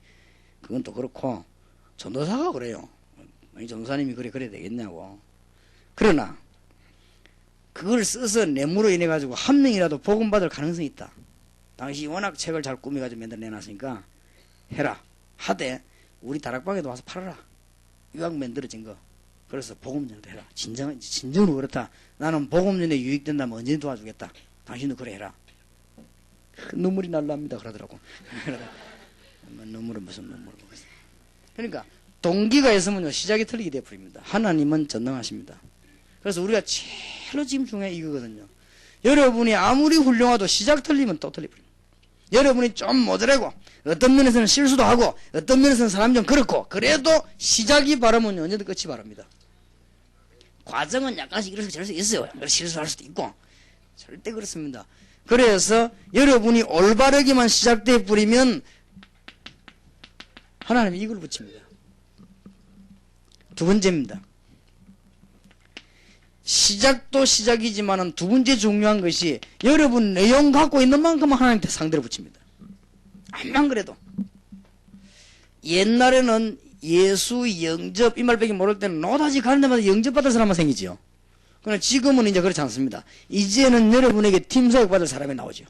S2: 그건 또 그렇고 전도사가 그래요. 전도사님이 그래야 되겠냐고. 그러나 그걸 써서 뇌물로 인해 가지고 한 명이라도 복음 받을 가능성이 있다. 당신이 워낙 책을 잘 꾸며가지고 맨날 내놨으니까 해라 하되 우리 다락방에도 와서 팔아라. 이거 만들어진 거. 그래서 복음전도 해라. 진정으로 그렇다. 나는 복음전에 유익된다면 언제든 도와주겠다. 당신도 그래 해라. 눈물이 날랍니다. 그러더라고. 눈물은 무슨 눈물을 보겠어. 그러니까 동기가 있으면요 시작이 틀리게 되어버립니다. 하나님은 전능하십니다. 그래서 우리가 제일 지금 중요한 이거거든요. 여러분이 아무리 훌륭하도 시작 틀리면 또 틀려버립니다. 여러분이 좀 모자라고 어떤 면에서는 실수도 하고 어떤 면에서는 사람이 좀 그렇고 그래도 시작이 바르면 언제든 끝이 바릅니다. 과정은 약간씩 이럴 수 있어요. 실수할 수도 있고 절대 그렇습니다. 그래서 여러분이 올바르게만 시작돼 버리면 하나님이 이걸 붙입니다. 두 번째입니다. 시작도 시작이지만은 두 번째 중요한 것이 여러분 내용 갖고 있는 만큼 하나님한테 상대를 붙입니다. 암만 그래도 옛날에는 예수 영접 이 말밖에 모를 때는 노다지 가는 데마다 영접받을 사람만 생기지요. 그러나 지금은 이제 그렇지 않습니다. 이제는 여러분에게 팀사역 받을 사람이 나오죠.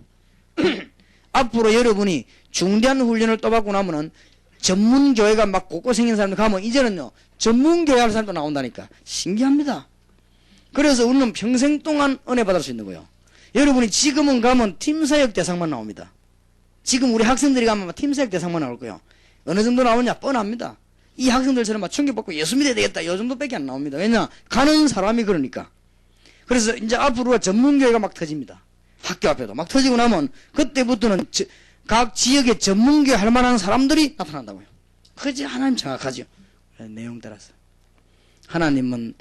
S2: 앞으로 여러분이 중대한 훈련을 또 받고 나면은 전문교회가 막 곳곳 생긴 사람들 가면 이제는요 전문교회 할 사람도 나온다니까 신기합니다. 그래서 우리는 평생 동안 은혜 받을 수 있는 거예요. 여러분이 지금은 가면 팀사역 대상만 나옵니다. 지금 우리 학생들이 가면 팀사역 대상만 나올 거예요. 어느 정도 나오냐 뻔합니다. 이 학생들처럼 막 충격받고 예수 믿어야 되겠다 이 정도밖에 안 나옵니다. 왜냐 가는 사람이 그러니까. 그래서 이제 앞으로 전문교회가 막 터집니다. 학교 앞에도 막 터지고 나면 그때부터는 각 지역의 전문교회 할 만한 사람들이 나타난다고요. 그지 하나님 정확하죠. 내용 따라서 하나님은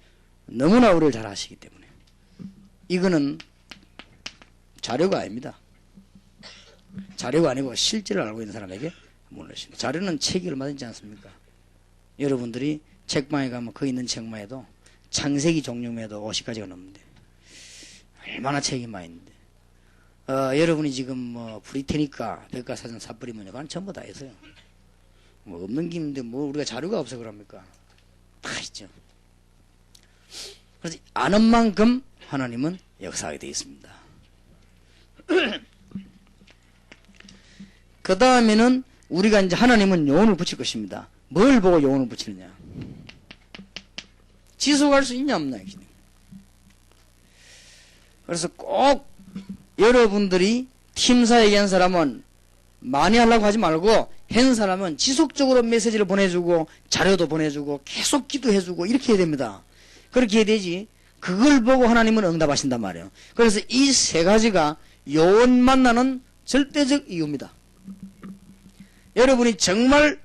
S2: 너무나 우리를 잘 아시기 때문에 이거는 자료가 아닙니다. 자료가 아니고 실제를 알고 있는 사람에게 물으십니다. 자료는 책이 얼마든지 않습니까? 여러분들이 책방에 가면 그 있는 책방에도 창세기 종류에도 50가지가 넘는데 얼마나 책이 많이 있는데 여러분이 지금 뭐 브리테니카 백과사전 삿버리면 그건 전부 다 있어요. 뭐 없는 김인데 뭐 우리가 자료가 없어 그럽니까? 다 있죠. 그래서 아는 만큼 하나님은 역사하게 되어 있습니다. 그 다음에는 우리가 이제 하나님은 요원을 붙일 것입니다. 뭘 보고 요원을 붙이느냐? 지속할 수 있냐 없냐? 그래서 꼭 여러분들이 팀사에게 한 사람은 많이 하려고 하지 말고 한 사람은 지속적으로 메시지를 보내주고 자료도 보내주고 계속 기도해주고 이렇게 해야 됩니다. 그렇게 해야 되지. 그걸 보고 하나님은 응답하신단 말이에요. 그래서 이 세 가지가 요원 만나는 절대적 이유입니다. 여러분이 정말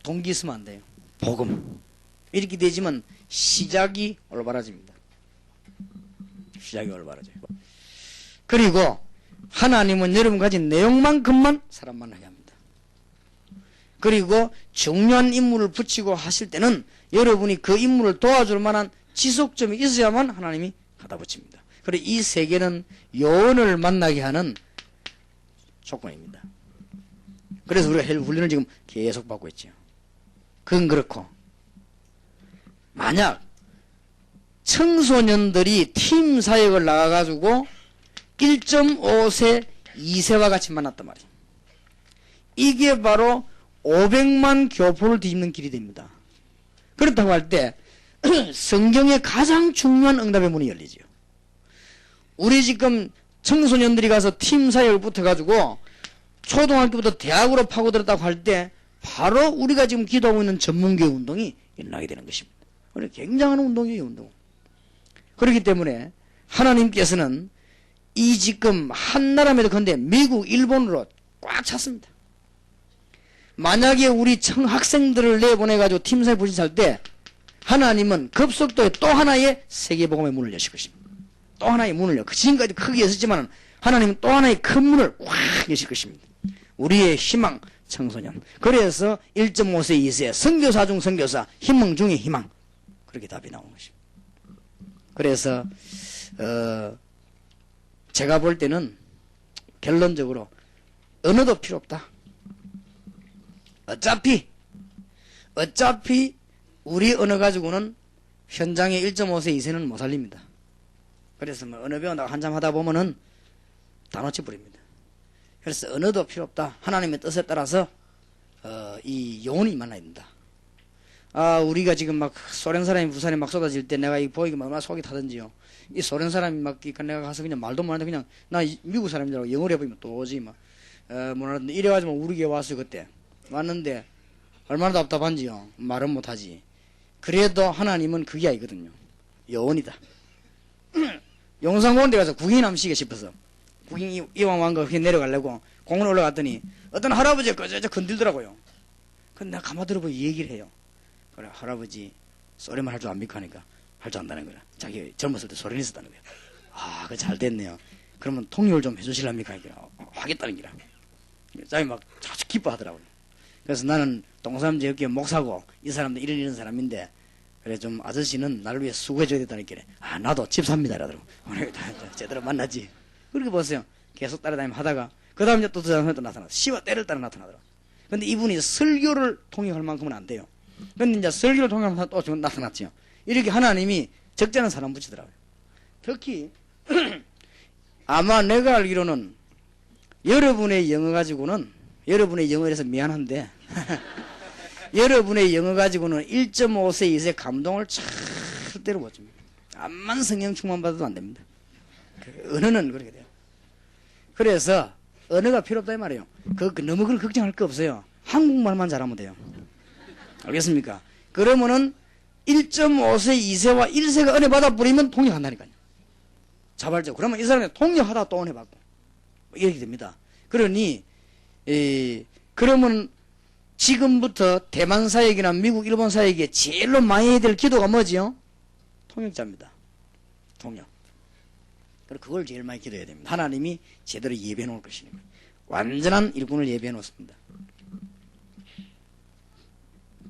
S2: 동기 있으면 안 돼요. 복음. 이렇게 되지만 시작이 올바라집니다. 시작이 올바라져요. 그리고 하나님은 여러분 가진 내용만큼만 사람 만나게 합니다. 그리고 중요한 인물을 붙이고 하실 때는 여러분이 그 인물을 도와줄 만한 지속점이 있어야만 하나님이 갖다 붙입니다. 그리고 이 세 개는 요원을 만나게 하는 조건입니다. 그래서 우리가 훈련을 지금 계속 받고 있죠. 그건 그렇고, 만약 청소년들이 팀 사역을 나가가지고 1.5세 2세와 같이 만났단 말이에요. 이게 바로 500만 교포를 뒤집는 길이 됩니다. 그렇다고 할 때 성경의 가장 중요한 응답의 문이 열리죠. 우리 지금 청소년들이 가서 팀 사역을 붙어가지고 초등학교부터 대학으로 파고들었다고 할 때 바로 우리가 지금 기도하고 있는 전문교회 운동이 일어나게 되는 것입니다. 굉장한 운동이에요, 운동. 그렇기 때문에 하나님께서는 이 지금 한나라에도 근데 미국, 일본으로 꽉 찼습니다. 만약에 우리 학생들을 내보내가지고 팀사에 부딪힐 때 하나님은 급속도에 또 하나의 세계복음의 문을 여실 것입니다. 또 하나의 문을 지금까지 크게 여셨지만 하나님은 또 하나의 큰 문을 꽉 여실 것입니다. 우리의 희망 청소년. 그래서 1.5세 2세 선교사 중 선교사, 희망 중의 희망. 그렇게 답이 나오는 것입니다. 그래서 제가 볼 때는 결론적으로 언어도 필요 없다. 어차피 우리 언어 가지고는 현장에 1.5세 2세는 못 살립니다. 그래서 뭐 언어 배운다고 한참 하다 보면은 다 놓쳐버립니다. 그래서 언어도 필요 없다. 하나님의 뜻에 따라서 이 영혼이 만나야 된다. 우리가 지금 막 소련 사람이 부산에 막 쏟아질 때 내가 이 보이기만 얼마나 속이 타든지요. 이 소련 사람이 막 내가 가서 그냥 말도 못하는데 그냥 나 미국 사람이라고 영어를 해보면 또 오지 막 뭐라든지 이래가지고 우리 교회 왔어요. 그때 왔는데 얼마나 답답한지요. 말은 못하지. 그래도 하나님은 그게 아니거든요. 여원이다. 용산공원에 가서 구경이 남시게 싶어서 구경 이왕 왕거 그냥 내려가려고 공원 올라갔더니 어떤 할아버지가 꺼져져 건들더라고요. 근데 내가 가만 들어보고 얘기를 해요. 그래, 할아버지 소리만 할 줄 압니까 하니까 할 줄 안다는 거야. 자기 젊었을 때 소련이 있었다는 거야. 그거 잘 됐네요. 그러면 통역을 좀 해주실랍니까 하니까 하겠다는 거야. 자기 막 아주 기뻐하더라고요. 그래서 나는 동사람제 여기 목사고 이 사람도 이런 사람인데 그래 좀 아저씨는 나를 위해 수고해줘야 된다니까. 나도 집사입니다 이러더라고. 오늘 제대로 만나지. 그렇게 보세요. 계속 따라다니면 하다가 그 다음 이제 또 사람이 또 나타나. 시와 때를 따라 나타나더라고. 근데 이분이 설교를 통역할 만큼은 안 돼요. 근데 이제 설교를 통역하면 또 지금 나타났죠. 이렇게 하나님이 적절한 사람 붙이더라고요. 특히 아마 내가 알기로는 여러분의 영어 가지고는 여러분의 영어에서 미안한데 여러분의 영어 가지고는 1.5세 2세 감동을 절대로 못 줍니다. 암만 성령 충만 받아도 안 됩니다. 언어는 그렇게 돼요. 그래서 언어가 필요 없다 이 말이에요. 너무 그걸 걱정할 거 없어요. 한국말만 잘하면 돼요. 알겠습니까? 그러면은 1.5세 2세와 1세가 은혜 받아버리면 통역한다니까요. 자발적으로. 그러면 이 사람이 통역하다 또 은혜 받고 이렇게 됩니다. 그러니 그러면 지금부터 대만 사역이나 미국 일본 사역에 제일로 많이 해야 될 기도가 뭐지요? 통역자입니다. 통역. 그걸 제일 많이 기도해야 됩니다. 하나님이 제대로 예배해 놓을 것이니까. 완전한 일꾼을 예배해 놓습니다.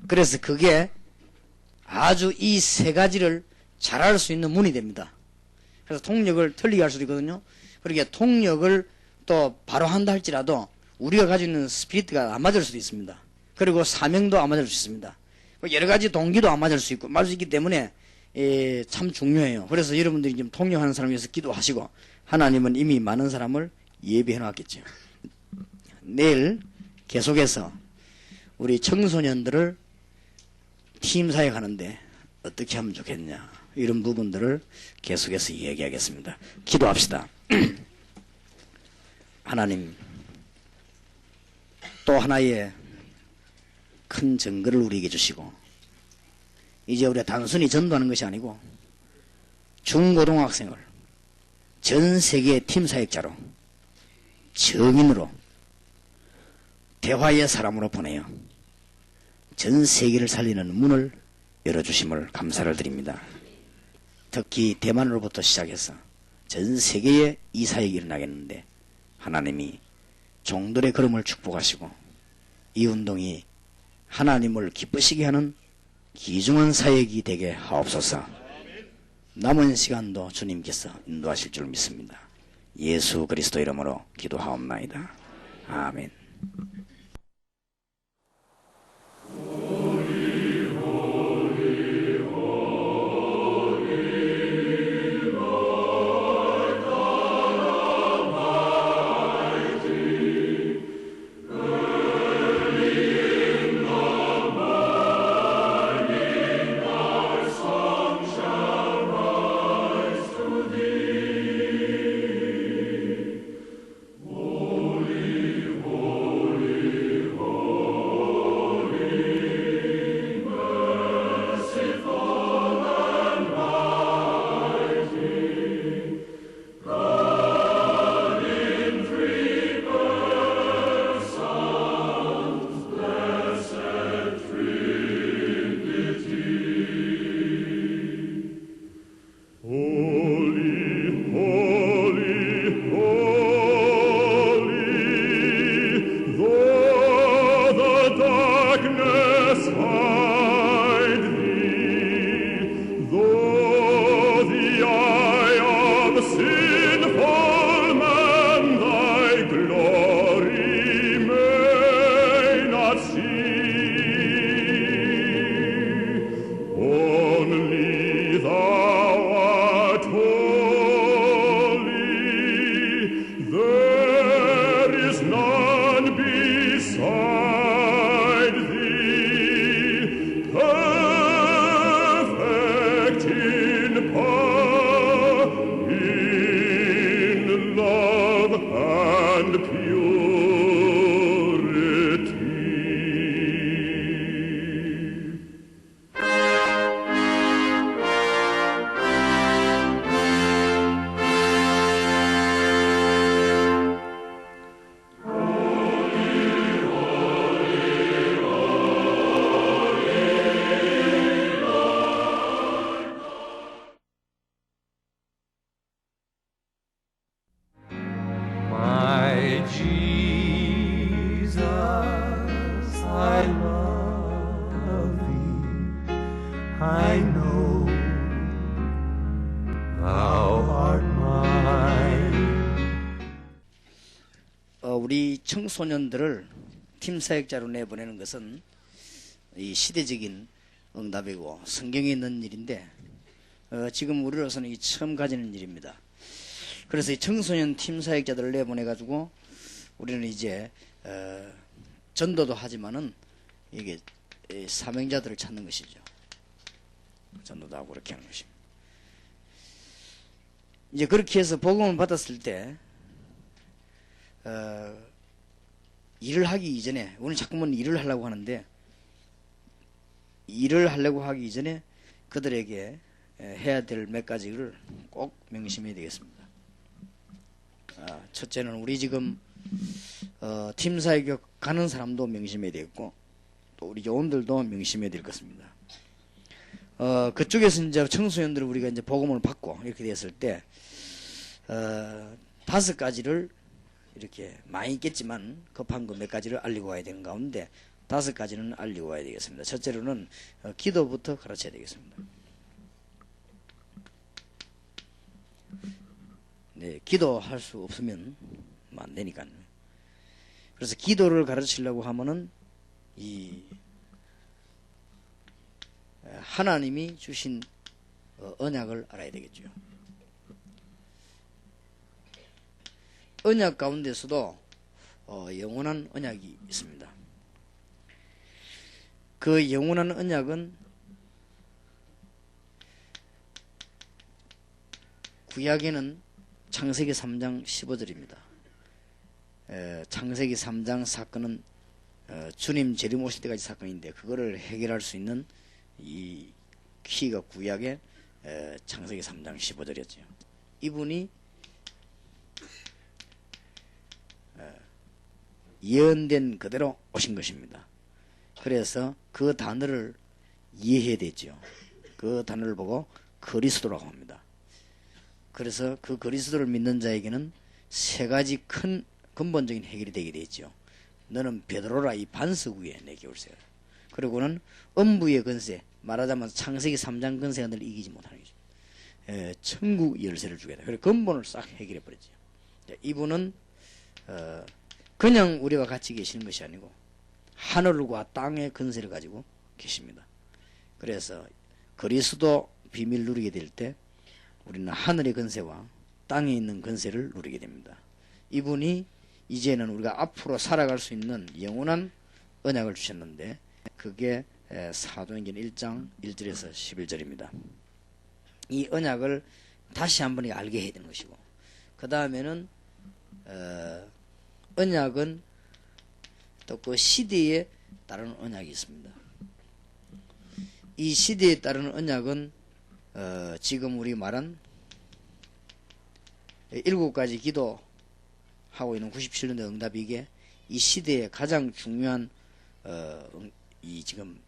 S2: 그래서 그게 아주 이 세 가지를 잘할 수 있는 문이 됩니다. 그래서 통역을 틀리게 할 수도 있거든요. 그렇게 통역을 또 바로 한다 할지라도 우리가 가지고 있는 스피릿가 안 맞을 수도 있습니다. 그리고 사명도 안 맞을 수 있습니다. 여러 가지 동기도 안 맞을 수 있고 맞을 수 있기 때문에 참 중요해요. 그래서 여러분들이 지금 통역하는 사람을 위해서 기도하시고 하나님은 이미 많은 사람을 예비해 놨겠죠. 내일 계속해서 우리 청소년들을 팀 사역하는데 어떻게 하면 좋겠냐 이런 부분들을 계속해서 얘기하겠습니다. 기도합시다. 하나님 또 하나의 큰 증거를 우리에게 주시고 이제 우리가 단순히 전도하는 것이 아니고 중고등학생을 전 세계의 팀 사역자로 정인으로 대화의 사람으로 보내요. 전 세계를 살리는 문을 열어주심을 감사를 드립니다. 특히 대만으로부터 시작해서 전 세계에 이 사역이 일어나겠는데 하나님이 종들의 걸음을 축복하시고 이 운동이 하나님을 기쁘시게 하는 귀중한 사역이 되게 하옵소서. 남은 시간도 주님께서 인도하실 줄 믿습니다. 예수 그리스도 이름으로 기도하옵나이다. 아멘.
S3: sinful man thy glory may not see. Only thou art holy, there is none beside thee, perfect in power, in love and purity.
S1: My Jesus, I love thee. I know thou art mine.
S2: 우리 청소년들을 팀 사역자로 내보내는 것은 이 시대적인 응답이고 성경에 있는 일인데 지금 우리로서는 이 처음 가지는 일입니다. 그래서 이 청소년 팀 사역자들을 내보내가지고 우리는 이제 전도도 하지만은 이게 사명자들을 찾는 것이죠. 전도도 하고 그렇게 하는 것입니다. 이제 그렇게 해서 복음을 받았을 때 일을 하기 이전에 오늘 자꾸만 일을 하려고 하는데 일을 하려고 하기 이전에 그들에게 해야 될 몇 가지를 꼭 명심해야 되겠습니다. 첫째는 우리 지금 팀 사역 가는 사람도 명심해야 되겠고 또 우리 요원들도 명심해야 될 것입니다. 그쪽에서 이제 청소년들을 우리가 이제 복음을 받고 이렇게 됐을 때 5가지를 이렇게 많이 있겠지만 급한 거 몇 가지를 알리고 와야 되는 가운데 5가지는 알리고 와야 되겠습니다. 첫째로는 기도부터 가르쳐야 되겠습니다. 네, 기도할 수 없으면 안 되니까요. 그래서 기도를 가르치려고 하면은 이 하나님이 주신 언약을 알아야 되겠죠. 언약 가운데서도 영원한 언약이 있습니다. 그 영원한 언약은 구약에는 창세기 3장 15절입니다. 창세기 3장 사건은 주님 재림 오실 때까지 사건인데 그거를 해결할 수 있는 이 키가 구약의 창세기 3장 15절이었죠. 이분이 예언된 그대로 오신 것입니다. 그래서 그 단어를 이해해야 되죠. 그 단어를 보고 그리스도라고 합니다. 그래서 그 그리스도를 믿는 자에게는 3가지 큰 근본적인 해결이 되게 되죠. 너는 베드로라 이 반석 위에 내게 올세요. 그리고는 음부의 권세, 말하자면 창세기 3장 권세가 늘 이기지 못하는 거죠. 천국 열쇠를 주게 돼. 그래서 근본을 싹 해결해 버리죠. 이분은 그냥 우리와 같이 계시는 것이 아니고 하늘과 땅의 권세를 가지고 계십니다. 그래서 그리스도 비밀 누리게 될 때 우리는 하늘의 권세와 땅에 있는 권세를 누리게 됩니다. 이분이 이제는 우리가 앞으로 살아갈 수 있는 영원한 언약을 주셨는데 그게 사도행전 1장 1절에서 11절입니다. 이 언약을 다시 한번 알게 해야 되는 것이고 그 다음에는 언약은 또 그 시대에 따른 언약이 있습니다. 이 시대에 따른 언약은 지금 우리 말한 7가지 기도하고 있는 97년도 응답이게 이 시대에 가장 중요한 이 지금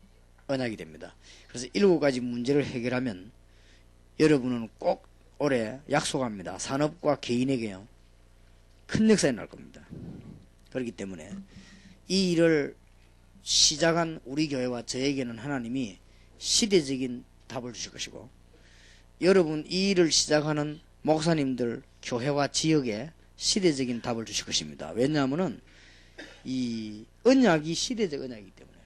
S2: 언약이 됩니다. 그래서 7가지 문제를 해결하면 여러분은 꼭 올해 약속합니다. 산업과 개인에게요 큰 역사에 날 겁니다. 그렇기 때문에 이 일을 시작한 우리 교회와 저에게는 하나님이 시대적인 답을 주실 것이고 여러분 이 일을 시작하는 목사님들, 교회와 지역에 시대적인 답을 주실 것입니다. 왜냐하면은 이 언약이 시대적 언약이기 때문에.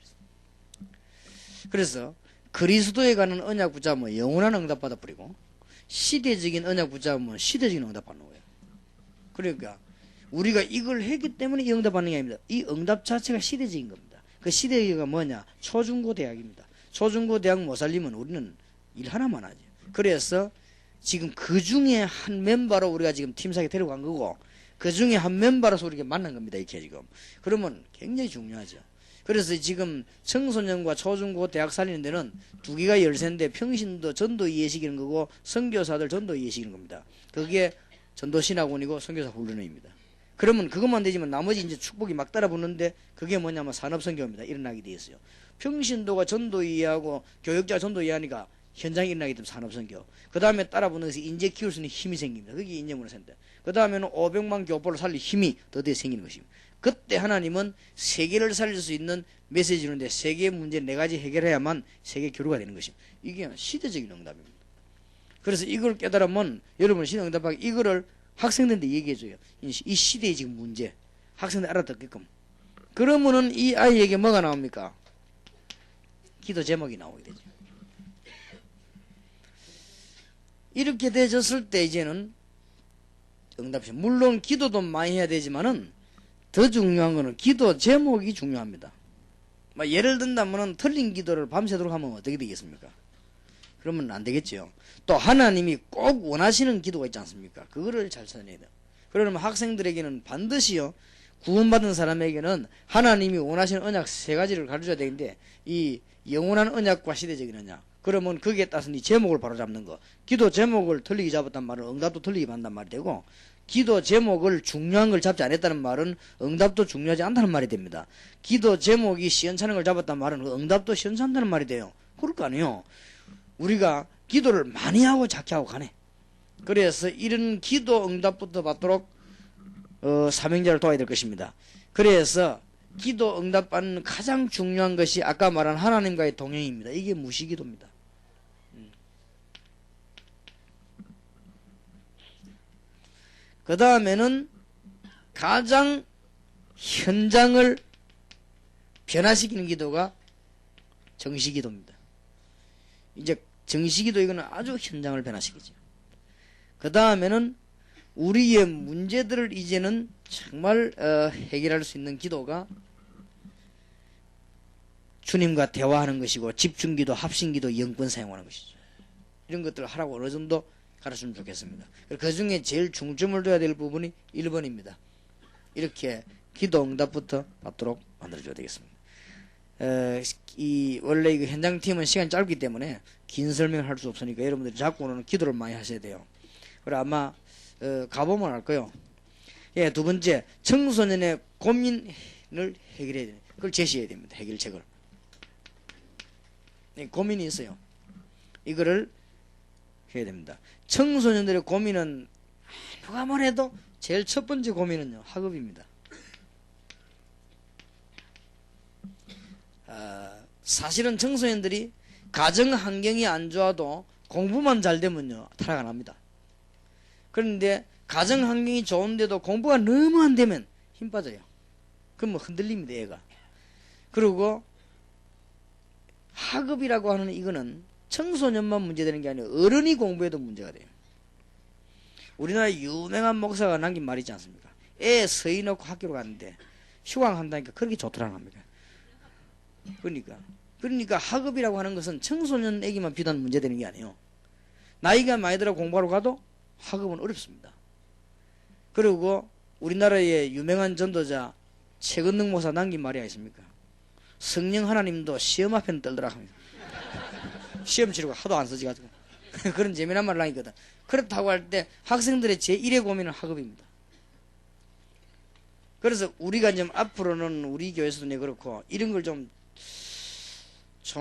S2: 그래서 그리스도에 가는 언약 붙잡으면 영원한 응답 받아버리고, 시대적인 언약 붙잡으면 시대적인 응답 받는 거예요. 그러니까 우리가 이걸 했기 때문에 이 응답 받는 게 아닙니다. 이 응답 자체가 시대적인 겁니다. 그 시대가 뭐냐? 초중고 대학입니다. 초중고 대학 못 살리면 우리는 일 하나만 하죠. 그래서 지금 그 중에 한 멤버로 우리가 지금 팀사에 데려간 거고, 그 중에 한 멤버로서 우리가 만난 겁니다. 이렇게 지금. 그러면 굉장히 중요하죠. 그래서 지금 청소년과 초중고 대학 살리는 데는 두 개가 열쇠인데, 평신도 전도 이해시키는 거고 선교사들 전도 이해시키는 겁니다. 그게 전도신학원이고 선교사 훈련회입니다. 그러면 그것만 되지만 나머지 이제 축복이 막 따라 붙는데, 그게 뭐냐면 산업선교입니다. 일어나게 되어 있어요. 평신도가 전도 이해하고 교육자 전도 이해하니까 현장에 일어나게 되면 산업선교. 그 다음에 따라 붙는 것이 인재 키울 수 있는 힘이 생깁니다. 그게 인재문화센터. 그 다음에는 500만 교포를 살릴 힘이 더디에 생기는 것입니다. 그때 하나님은 세계를 살릴 수 있는 메시지를 주는데, 세계 문제 4가지 해결해야만 세계 교류가 되는 것입니다. 이게 시대적인 응답입니다. 그래서 이걸 깨달으면 여러분 시대 응답하기, 이거를 학생들한테 얘기해줘요. 이 시대의 지금 문제 학생들 알아듣게끔. 그러면은 이 아이에게 뭐가 나옵니까? 기도 제목이 나오게 되죠. 이렇게 되졌을 때 이제는 응답이, 물론 기도도 많이 해야 되지만은 더 중요한 거는 기도 제목이 중요합니다. 예를 든다면은 틀린 기도를 밤새도록 하면 어떻게 되겠습니까? 그러면 안 되겠죠. 또 하나님이 꼭 원하시는 기도가 있지 않습니까? 그거를 잘 찾아내야 돼요. 그러면 학생들에게는 반드시요, 구원받은 사람에게는 하나님이 원하시는 언약 3가지를 가르쳐야 되는데, 이 영원한 언약과 시대적인 언약, 그러면 거기에 따라서 이 제목을 바로 잡는 거. 기도 제목을 틀리게 잡았단 말은 응답도 틀리게 받는단 말이 되고, 기도 제목을 중요한 걸 잡지 않았다는 말은 응답도 중요하지 않다는 말이 됩니다. 기도 제목이 시원찮은 걸 잡았단 말은 응답도 시원찮다는 말이 돼요. 그럴 거 아니에요. 우리가 기도를 많이 하고 작게 하고 가네. 그래서 이런 기도 응답부터 받도록 사명자를 도와야 될 것입니다. 그래서 기도 응답 받는 가장 중요한 것이 아까 말한 하나님과의 동행입니다. 이게 무시기도입니다. 그 다음에는 가장 현장을 변화시키는 기도가 정시기도입니다. 이제 정시기도, 이거는 아주 현장을 변화시키죠. 그 다음에는 우리의 문제들을 이제는 정말 해결할 수 있는 기도가 주님과 대화하는 것이고, 집중기도, 합심기도, 영권 사용하는 것이죠. 이런 것들을 하라고 어느 정도 가르치면 좋겠습니다. 그 중에 제일 중점을 둬야 될 부분이 1번입니다. 이렇게 기도 응답부터 받도록 만들어줘야 되겠습니다. 원래 이거 현장팀은 시간이 짧기 때문에 긴 설명을 할 수 없으니까 여러분들이 자꾸는 기도를 많이 하셔야 돼요. 그래 아마 가보면 알 거예요. 예, 두 번째, 청소년의 고민을 해결해야 돼요. 그걸 제시해야 됩니다. 해결책을. 예, 고민이 있어요. 이거를 해야 됩니다. 청소년들의 고민은 누가 뭐래도 제일 첫 번째 고민은요, 학업입니다. 사실은 청소년들이 가정 환경이 안 좋아도 공부만 잘 되면요, 타락 안 합니다. 그런데 가정 환경이 좋은데도 공부가 너무 안 되면 힘 빠져요. 그럼 흔들립니다, 얘가. 그리고 학업이라고 하는 이거는 청소년만 문제되는 게 아니고 어른이 공부해도 문제가 돼요. 우리나라 유명한 목사가 남긴 말이 있지 않습니까? 애 서희 놓고 학교로 갔는데 휴강한다니까 그렇게 좋더라는 겁니다. 그러니까 학업이라고 하는 것은 청소년 애기만 비단 문제되는 게 아니에요. 나이가 많이 들어 공부하러 가도 학업은 어렵습니다. 그리고 우리나라의 유명한 전도자 최건능 목사 남긴 말이 아니십니까? 성령 하나님도 시험 앞에는 떨더라 합니다. 시험 치르고 하도 안 써지가지고 그런 재미난 말을 하거든. 그렇다고 할 때 학생들의 제1의 고민은 학업입니다. 그래서 우리가 좀 앞으로는 우리 교회에서도 그렇고 이런 걸 좀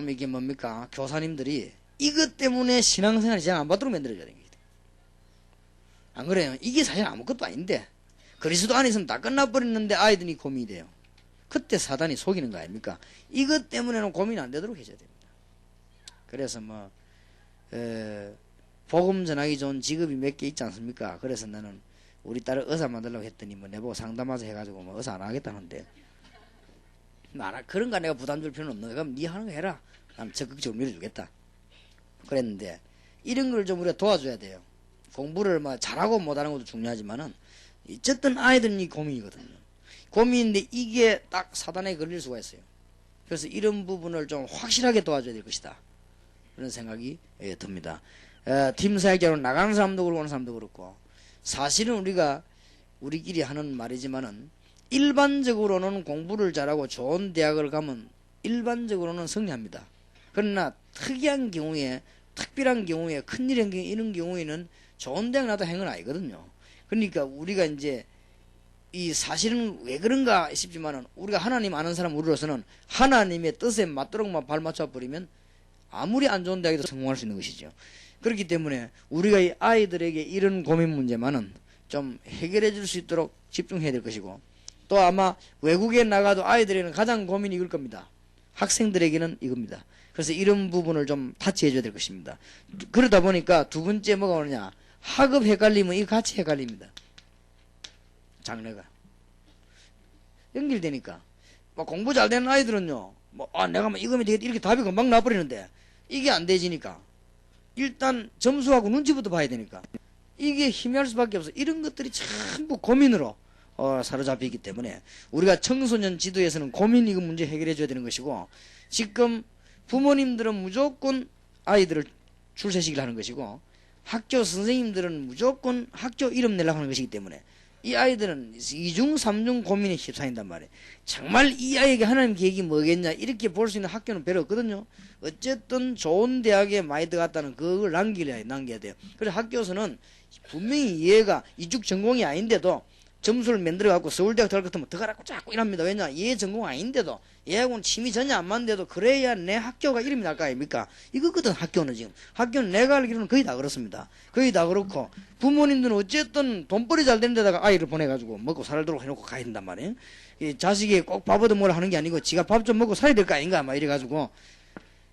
S2: 이게 뭡니까? 교사님들이 이것 때문에 신앙생활이 잘 안 받도록 만들어줘야 됩니다. 안 그래요? 이게 사실 아무것도 아닌데 그리스도 안에 있으면 다 끝나버렸는데 아이들이 고민이 돼요. 그때 사단이 속이는 거 아닙니까? 이것 때문에는 고민이 안 되도록 해줘야 됩니다. 그래서 복음 전하기 좋은 직업이 몇 개 있지 않습니까? 그래서 나는 우리 딸을 의사 만들려고 했더니 뭐 내보고 상담하자 해가지고 뭐 의사 안 하겠다는데 그런가 내가 부담 줄 필요는 없는 그럼 네 하는 거 해라. 난 적극적으로 밀어주겠다. 그랬는데 이런 걸 좀 우리가 도와줘야 돼요. 공부를 막 잘하고 못하는 것도 중요하지만은 어쨌든 아이들은 이 고민이거든요. 고민인데 이게 딱 사단에 걸릴 수가 있어요. 그래서 이런 부분을 좀 확실하게 도와줘야 될 것이다. 그런 생각이 듭니다. 팀 사역자로 나가는 사람도 그렇고 오는 사람도 그렇고 사실은 우리가 우리끼리 하는 말이지만은 일반적으로는 공부를 잘하고 좋은 대학을 가면 일반적으로는 승리합니다. 그러나 특이한 경우에 특별한 경우에 큰일인 경우에 이런 경우에는 좋은 대학 나도 행은 아니거든요. 그러니까 우리가 이제 이 사실은 왜 그런가 싶지만은 우리가 하나님 아는 사람 우리로서는 하나님의 뜻에 맞도록만 발맞춰 버리면 아무리 안 좋은 대학에도 성공할 수 있는 것이죠. 그렇기 때문에 우리가 이 아이들에게 이런 고민 문제만은 좀 해결해 줄 수 있도록 집중해야 될 것이고 또 아마 외국에 나가도 아이들에게는 가장 고민이 이걸 겁니다. 학생들에게는 이겁니다. 그래서 이런 부분을 좀 타치해 줘야 될 것입니다. 그러다 보니까 두 번째 뭐가 오느냐 학업 헷갈리면 이거 같이 헷갈립니다. 장래가 연결되니까 막 공부 잘 되는 아이들은요 내가 뭐 이거면 되겠다 이렇게 답이 금방 나버리는데 이게 안 되지니까 일단 점수하고 눈치부터 봐야 되니까 이게 희미할 수밖에 없어. 이런 것들이 전부 고민으로 사로잡히기 때문에 우리가 청소년 지도에서는 고민 이거 문제 해결해 줘야 되는 것이고 지금 부모님들은 무조건 아이들을 출세시키려 하는 것이고 학교 선생님들은 무조건 학교 이름 내려고 하는 것이기 때문에 이 아이들은 이중 삼중 고민에 휩싸인단 말이에요. 정말 이 아이에게 하나님 계획이 뭐겠냐 이렇게 볼 수 있는 학교는 별로 없거든요. 어쨌든 좋은 대학에 많이 들어갔다는 그걸 남겨야 돼요. 그래서 학교에서는 분명히 얘가 이쪽 전공이 아닌데도 점수를 만들어갖고 서울대학 들어갈 것 같으면 더 가라고 자꾸 이랍니다. 왜냐 얘 전공 아닌데도 얘하고는 취미 전혀 안 맞는데도 그래야 내 학교가 이름이 날 거 아닙니까? 이거거든 학교는 지금. 학교는 내가 알기로는 거의 다 그렇습니다. 거의 다 그렇고 부모님들은 어쨌든 돈벌이 잘 되는 데다가 아이를 보내가지고 먹고 살도록 해놓고 가야 된단 말이에요. 이 자식이 꼭 밥 얻어 먹으라 하는 게 아니고 지가 밥 좀 먹고 살아야 될 거 아닌가 막 이래가지고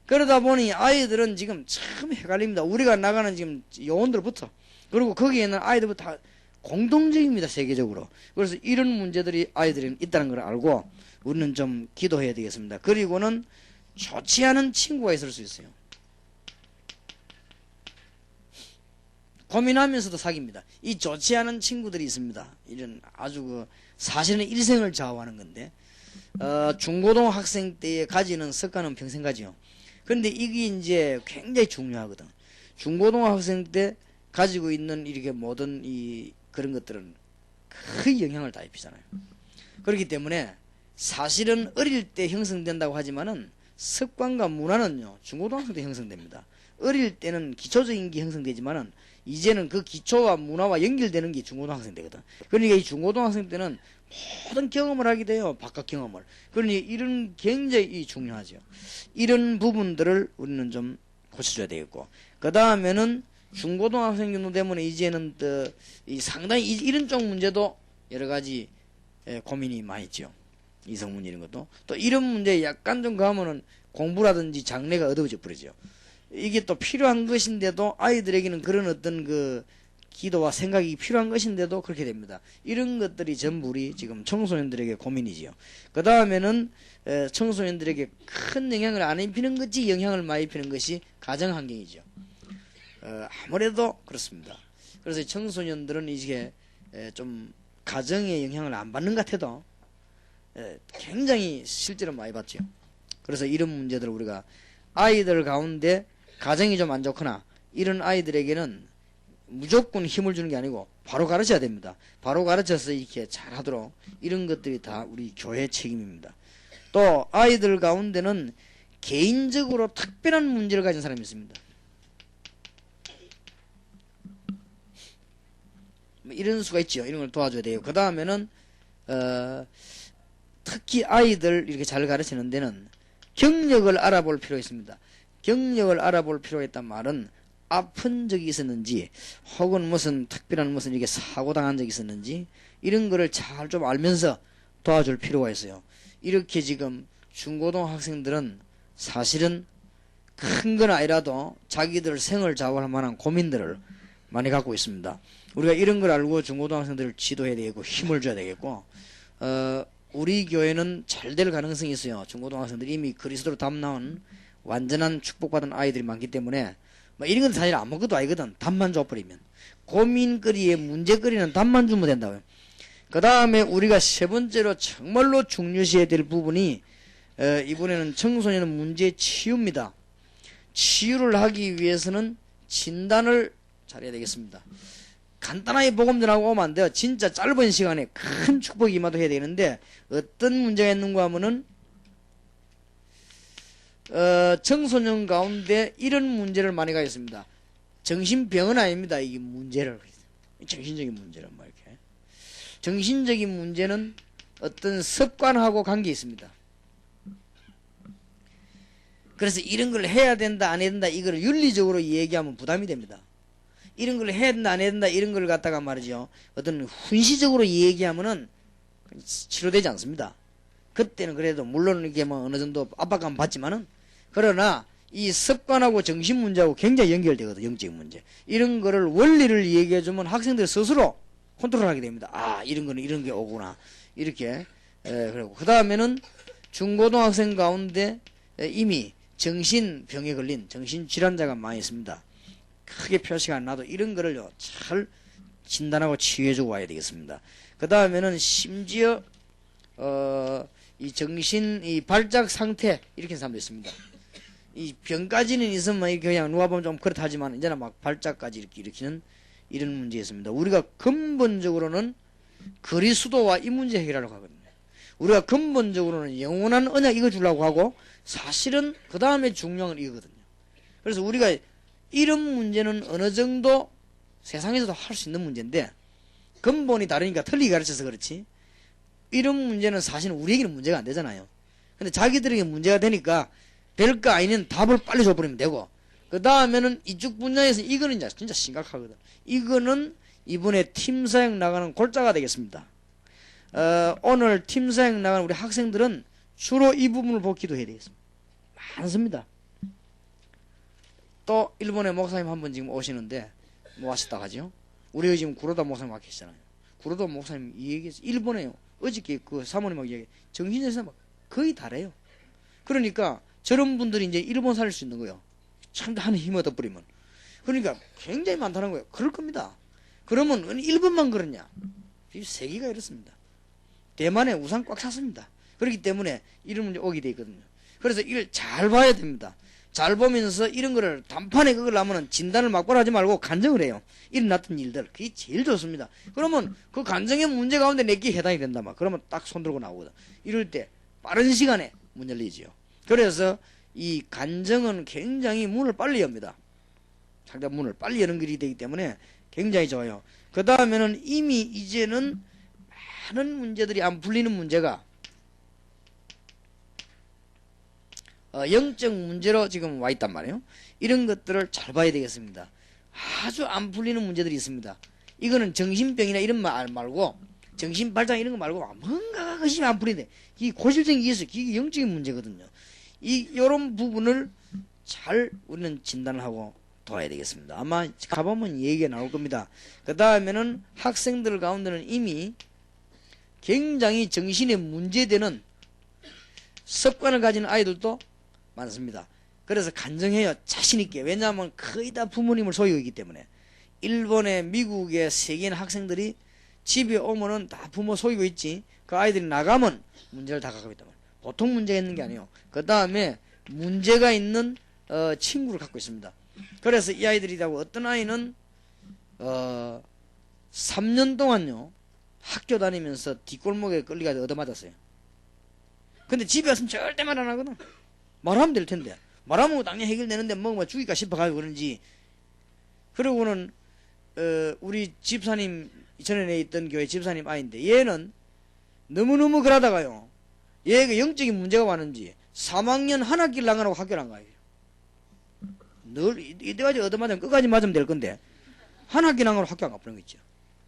S2: 그러다 보니 아이들은 지금 참 헷갈립니다. 우리가 나가는 지금 요원들부터 그리고 거기에는 아이들부터 다 공동적입니다. 세계적으로. 그래서 이런 문제들이 아이들이 있다는 걸 알고 우리는 좀 기도해야 되겠습니다. 그리고는 좋지 않은 친구가 있을 수 있어요. 고민하면서도 사귀입니다. 이 좋지 않은 친구들이 있습니다. 이런 아주 사실은 일생을 좌우하는 건데 중고등학생 때에 가지는 습관은 평생 가지요. 그런데 이게 이제 굉장히 중요하거든. 중고등학생 때 가지고 있는 이렇게 모든 그런 것들은 큰 영향을 다 입히잖아요. 그렇기 때문에 사실은 어릴 때 형성된다고 하지만은 습관과 문화는요 중고등학생 때 형성됩니다. 어릴 때는 기초적인 게 형성되지만은 이제는 그 기초와 문화와 연결되는 게 중고등학생 때거든. 그러니까 이 중고등학생 때는 모든 경험을 하게 돼요. 바깥 경험을. 그러니 이런 굉장히 중요하죠. 이런 부분들을 우리는 좀 고쳐줘야 되겠고 그 다음에는 중고등학생 정도 되면 이제는 상당히 이런 쪽 문제도 여러 가지 고민이 많이 있죠. 이성문 이런 것도 또 이런 문제 약간 좀 가면은 공부라든지 장래가 어두워져 버리죠. 이게 또 필요한 것인데도 아이들에게는 그런 어떤 그 기도와 생각이 필요한 것인데도 그렇게 됩니다. 이런 것들이 전부 우리 지금 청소년들에게 고민이지요. 그 다음에는 청소년들에게 큰 영향을 안 입히는 것이 영향을 많이 입히는 것이 가정 환경이죠. 아무래도 그렇습니다. 그래서 청소년들은 이게 좀 가정의 영향을 안 받는 것 같아도 굉장히 실제로 많이 받죠. 그래서 이런 문제들을 우리가 아이들 가운데 가정이 좀 안 좋거나 이런 아이들에게는 무조건 힘을 주는 게 아니고 바로 가르쳐야 됩니다. 바로 가르쳐서 이렇게 잘하도록 이런 것들이 다 우리 교회의 책임입니다. 또 아이들 가운데는 개인적으로 특별한 문제를 가진 사람이 있습니다. 이런 수가 있죠. 이런 걸 도와줘야 돼요. 그 다음에는 특히 아이들 이렇게 잘 가르치는 데는 경력을 알아볼 필요가 있습니다. 경력을 알아볼 필요가 있단 말은 아픈 적이 있었는지 혹은 무슨 특별한 무슨 이렇게 사고 당한 적이 있었는지 이런 거를 잘 좀 알면서 도와줄 필요가 있어요. 이렇게 지금 중고등학생들은 사실은 큰 건 아니라도 자기들 생을 좌우할 만한 고민들을 많이 갖고 있습니다. 우리가 이런 걸 알고 중고등학생들을 지도해야 되겠고 힘을 줘야 되겠고 우리 교회는 잘 될 가능성이 있어요. 중고등학생들이 이미 그리스도로 담나온 완전한 축복받은 아이들이 많기 때문에 뭐 이런 건 사실 아무것도 아니거든. 답만 줘버리면 고민거리에 문제거리는 답만 주면 된다고요. 그 다음에 우리가 세 번째로 정말로 중요시해야 될 부분이 이번에는 청소년 문제 치유입니다. 치유를 하기 위해서는 진단을 잘해야 되겠습니다. 간단하게 복음 전하고 오면 안 돼요. 진짜 짧은 시간에 큰 축복이 임하도 해야 되는데 어떤 문제가 있는가 하면은 청소년 가운데 이런 문제를 많이 가졌습니다. 정신병은 아닙니다. 이게 문제를 정신적인 문제란 말 이렇게. 정신적인 문제는 어떤 습관하고 관계 있습니다. 그래서 이런 걸 해야 된다 안 해야 된다 이걸 윤리적으로 얘기하면 부담이 됩니다. 이런 걸 해야 된다 안 해야 된다 이런 걸 갖다가 말이죠. 어떤 훈시적으로 얘기하면은 치료되지 않습니다. 그때는 그래도 물론 이게 뭐 어느 정도 압박감 받지만은 그러나 이 습관하고 정신 문제하고 굉장히 연결되거든. 영적인 문제. 이런 거를 원리를 얘기해주면 학생들 스스로 컨트롤하게 됩니다. 아 이런 거는 이런 게 오구나 이렇게. 그리고 그 다음에는 중고등학생 가운데 이미 정신병에 걸린 정신질환자가 많이 있습니다. 크게 표시가 안 나도 이런 거를요 잘 진단하고 치유해주고 와야 되겠습니다. 그 다음에는 심지어 이 정신 이 발작 상태 일으키는 사람도 있습니다. 이 병까지는 있으면 이렇게 그냥 누가 보면 좀 그렇다지만 이제는 막 발작까지 이렇게 일으키는 이런 문제 있습니다. 우리가 근본적으로는 그리스도와 이 문제 해결하려고 하거든요. 우리가 근본적으로는 영원한 언약 이거 주려고 하고 사실은 그 다음에 중요한 건 이거거든요. 그래서 우리가 이런 문제는 어느 정도 세상에서도 할 수 있는 문제인데 근본이 다르니까 틀리게 가르쳐서 그렇지 이런 문제는 사실은 우리에게는 문제가 안 되잖아요. 근데 자기들에게 문제가 되니까 될 거 아니면 답을 빨리 줘버리면 되고 그 다음에는 이쪽 분야에서 이거는 진짜 심각하거든. 이거는 이번에 팀사역 나가는 골자가 되겠습니다. 오늘 팀사역 나가는 우리 학생들은 주로 이 부분을 보고 기도해야 되겠습니다. 많습니다. 또 일본의 목사님 한 분 지금 오시는데 뭐 왔었다 하죠. 우리 지금 구로다 목사님 와 계시잖아요. 구로다 목사님 이 얘기했어요. 일본에요. 어저께 그 사모님하고 얘기 정신에서 막 거의 다래요. 그러니까 저런 분들이 이제 일본 살릴 수 있는 거예요. 참 하는 힘 얻어버리면. 그러니까 굉장히 많다는 거예요. 그럴 겁니다. 그러면 일본만 그러냐? 세계가 이렇습니다. 대만에 우산 꽉 찼습니다. 그렇기 때문에 이런 문제 오게 돼 있거든요. 그래서 이걸 잘 봐야 됩니다. 잘 보면서 이런 거를 단판에 그걸 하면은 진단을 막바로 하지 말고 간증을 해요. 일어났던 일들. 그게 제일 좋습니다. 그러면 그 간증의 문제 가운데 내게 해당이 된다 막. 그러면 딱 손들고 나오거든. 이럴 때 빠른 시간에 문 열리지요. 그래서 이 간증은 굉장히 문을 빨리 엽니다. 상당 문을 빨리 여는 길이 되기 때문에 굉장히 좋아요. 그 다음에는 이미 이제는 많은 문제들이 안 풀리는 문제가 영적 문제로 지금 와 있단 말이에요. 이런 것들을 잘 봐야 되겠습니다. 아주 안 풀리는 문제들이 있습니다. 이거는 정신병이나 이런 말 말고 정신발작 이런 거 말고 뭔가가 것이 안 풀리네. 이게 고질적인 게 있어요. 이게 영적인 문제거든요. 이런 부분을 잘 우리는 진단을 하고 도와야 되겠습니다. 아마 가보면 얘기가 나올 겁니다. 그 다음에는 학생들 가운데는 이미 굉장히 정신에 문제되는 습관을 가진 아이들도 많습니다. 그래서 간증해요. 자신있게. 왜냐하면 거의 다 부모님을 소유하기 때문에. 일본에 미국에 세계인 학생들이 집에 오면은 다 부모 소유가 있지. 그 아이들이 나가면 문제를 다 갖고 있단 말이에요. 보통 문제가 있는 게 아니에요. 그 다음에 문제가 있는 친구를 갖고 있습니다. 그래서 이 아이들이라고 어떤 아이는 3년 동안요 학교 다니면서 뒷골목에 끌려가서 얻어맞았어요. 근데 집에 왔으면 절대 말 안 하거든. 말하면 될 텐데 말하면 당연히 해결되는데 뭐 죽일까 싶어가지고 그런지. 그러고는 우리 집사님 전에 있던 교회 집사님 아이인데 얘는 너무너무 그러다가요 얘가 영적인 문제가 왔는지 3학년 한 학기를 나가라고 학교를 안 가요. 늘 이때까지 얻어맞으면 끝까지 맞으면 될 건데 한 학기 나가라고 학교 안 가버리는 거 있죠.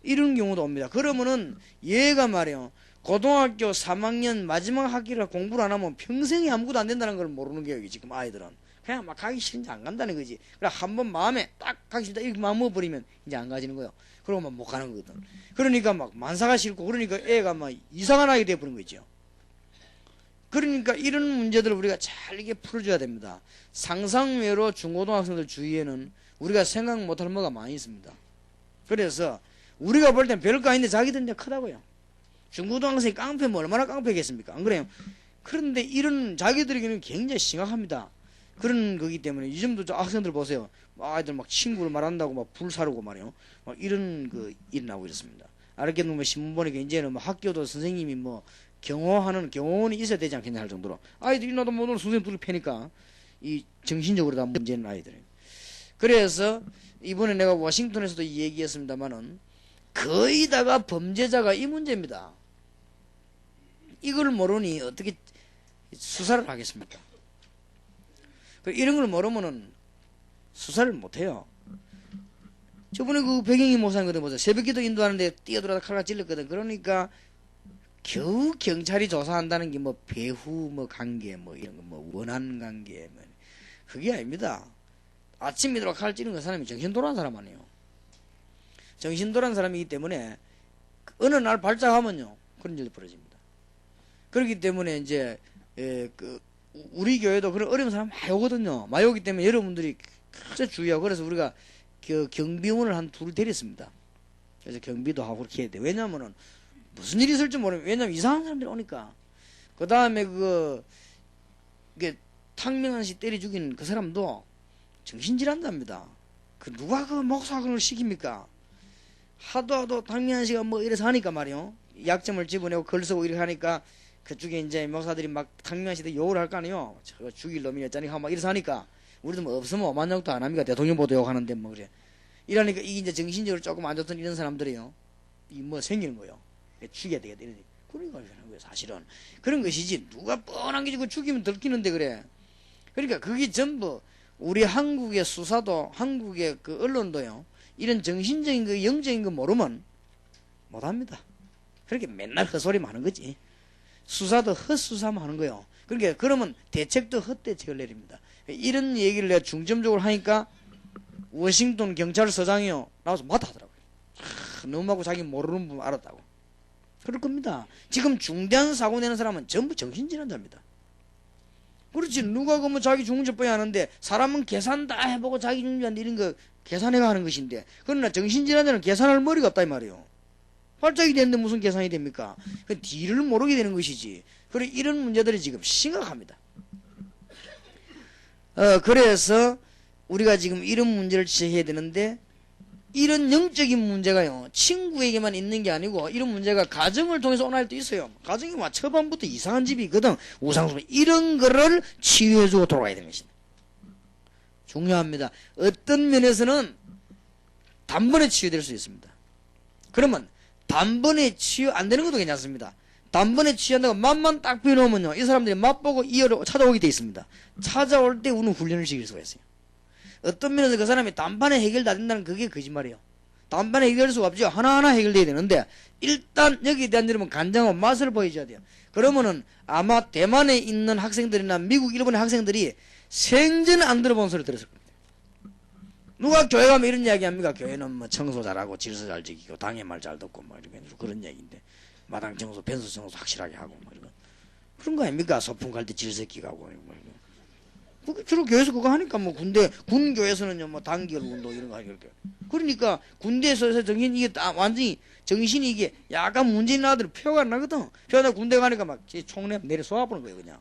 S2: 이런 경우도 옵니다. 그러면은 얘가 말이에요 고등학교 3학년 마지막 학기를 공부를 안 하면 평생에 아무것도 안 된다는 걸 모르는 거예요 지금 아이들은. 그냥 막 가기 싫은지 안 간다는 거지. 그래 한번 마음에 딱 가기 싫다 이렇게 마음 먹어버리면 이제 안 가지는 거예요. 그러고 막 못 가는 거거든. 그러니까 막 만사가 싫고 그러니까 애가 막 이상한 아이가 돼버린 거죠. 그러니까 이런 문제들을 우리가 잘 이게 풀어줘야 됩니다. 상상외로 중고등학생들 주위에는 우리가 생각 못할 뭐가 많이 있습니다. 그래서 우리가 볼 땐 별거 아닌데 자기들은 이제 크다고요. 중고등학생이 깡패면 얼마나 깡패겠습니까? 안 그래요? 그런데 이런 자기들에게는 굉장히 심각합니다. 그런 거기 때문에 요즘도 저 학생들 보세요. 아이들 막 친구를 말한다고 막 불사르고 말이요. 막 이런 거 일어나고 이렇습니다. 알게 보면 신문 보니까 이제는 뭐 학교도 선생님이 뭐 경호하는 경호원이 있어야 되지 않겠냐 할 정도로 아이들이 나도 못 오는 선생님 둘을 패니까 이 정신적으로 다 문제는 아이들. 그래서 이번에 내가 워싱턴에서도 얘기했습니다만은 거의 다가 범죄자가 이 문제입니다. 이걸 모르니 어떻게 수사를 하겠습니까? 이런 걸 모르면은 수사를 못해요. 저번에 그 백영희 목사님거든 보세요. 새벽기도 인도하는데 뛰어들어서 칼과 찔렀거든. 그러니까 겨우 경찰이 조사한다는 게 뭐 배후 뭐 관계 뭐 이런 거 뭐 원한 관계 뭐 그게 아닙니다. 아침에 들어 칼 찌른 그 사람이 정신 돌아온 사람 아니에요. 정신 돌아온 사람이기 때문에 어느 날 발작하면요 그런 일이 벌어집니다. 그렇기 때문에 이제 우리 교회도 그런 어려운 사람 많이 오거든요. 많이 오기 때문에 여러분들이 진짜 주의하고 그래서 우리가 경비원을 한 둘 데렸습니다. 그래서 경비도 하고 그렇게 해야 돼. 왜냐면은 무슨 일이 있을지 모르면 왜냐면 이상한 사람들이 오니까. 그 다음에 이게 탕명한 씨 때려 죽인 그 사람도 정신질환자입니다. 그 누가 그 목사 그걸 시킵니까? 하도 탕명한 씨가 뭐 이래서 하니까 말이요. 약점을 집어내고 글 쓰고 이렇게 하니까 그쪽에 이제 목사들이 막 탕명한 씨한테 욕을 할 거 아니에요. 저거 죽일 놈이었자니 하고 막 이래서 하니까 우리도 뭐 없으면 오만 욕도 안 합니까? 대통령 보도 욕하는데 뭐 그래. 이러니까 이게 이제 정신적으로 조금 안 좋던 이런 사람들이요. 이 뭐 생기는 거요. 죽여야 되겠다. 이러니. 그러니까 거예요, 사실은. 그런 것이지. 누가 뻔한 게 죽이면 들키는데 그래. 그러니까 그게 전부 우리 한국의 수사도 한국의 그 언론도요. 이런 정신적인 거 영적인 거 모르면 못합니다. 그렇게 맨날 헛소리만 하는 거지. 수사도 헛수사만 하는 거요. 그러니까 그러면 대책도 헛대책을 내립니다. 이런 얘기를 내가 중점적으로 하니까 워싱턴 경찰서장이요 나와서 맞다 하더라고요. 너무하고 자기 모르는 분 알았다고. 그럴 겁니다. 지금 중대한 사고 내는 사람은 전부 정신질환자입니다. 그렇지. 누가 뭐 자기 중증법이 하는데 사람은 계산 다 해보고 자기 중증한데 이런 거 계산해가 하는 것인데 그러나 정신질환자는 계산할 머리가 없다 이 말이에요. 발작이 됐는데 무슨 계산이 됩니까? 그 뒤를 모르게 되는 것이지. 그래 이런 문제들이 지금 심각합니다. 그래서 우리가 지금 이런 문제를 지적해야 되는데 이런 영적인 문제가요 친구에게만 있는 게 아니고 이런 문제가 가정을 통해서 오는 날도 있어요. 가정이 막 초반부터 이상한 집이 있거든. 우상숭배 이런 거를 치유해주고 돌아가야 되는 것입니다. 중요합니다. 어떤 면에서는 단번에 치유될 수 있습니다. 그러면 단번에 치유 안 되는 것도 괜찮습니다. 단번에 치유한다고 맛만 딱 비워놓으면요 이 사람들이 맛보고 이어로 찾아오게 돼 있습니다. 찾아올 때 우는 훈련을 시킬 수가 있어요. 어떤 면에서 그 사람이 단판에 해결 다 된다는 그게 거짓말이에요. 단판에 해결할 수가 없죠. 하나하나 해결돼야 되는데 일단 여기에 대한 여러분 간장하고 맛을 보여줘야 돼요. 그러면은 아마 대만에 있는 학생들이나 미국 일본의 학생들이 생전 안 들어본 소리 들었을 겁니다. 누가 교회 가면 이런 이야기 합니까? 교회는 뭐 청소 잘하고 질서 잘 지키고 당의 말 잘 듣고 뭐 이렇게 그런 얘기인데 마당 청소 변수 청소 확실하게 하고 뭐 이런 그런 거 아닙니까? 소풍 갈 때 질서 끼고 뭐 주로 교회에서 그거 하니까 뭐 군 교회에서는요 뭐 단결 운동 이런 거 하니까 그러니까 군대에서 정신 이게 완전히 정신이 이게 약간 문제 있는 아들은 표가 안 나거든. 표가 나 군대 가니까 막 총내 내려 쏘아보는 거예요 그냥.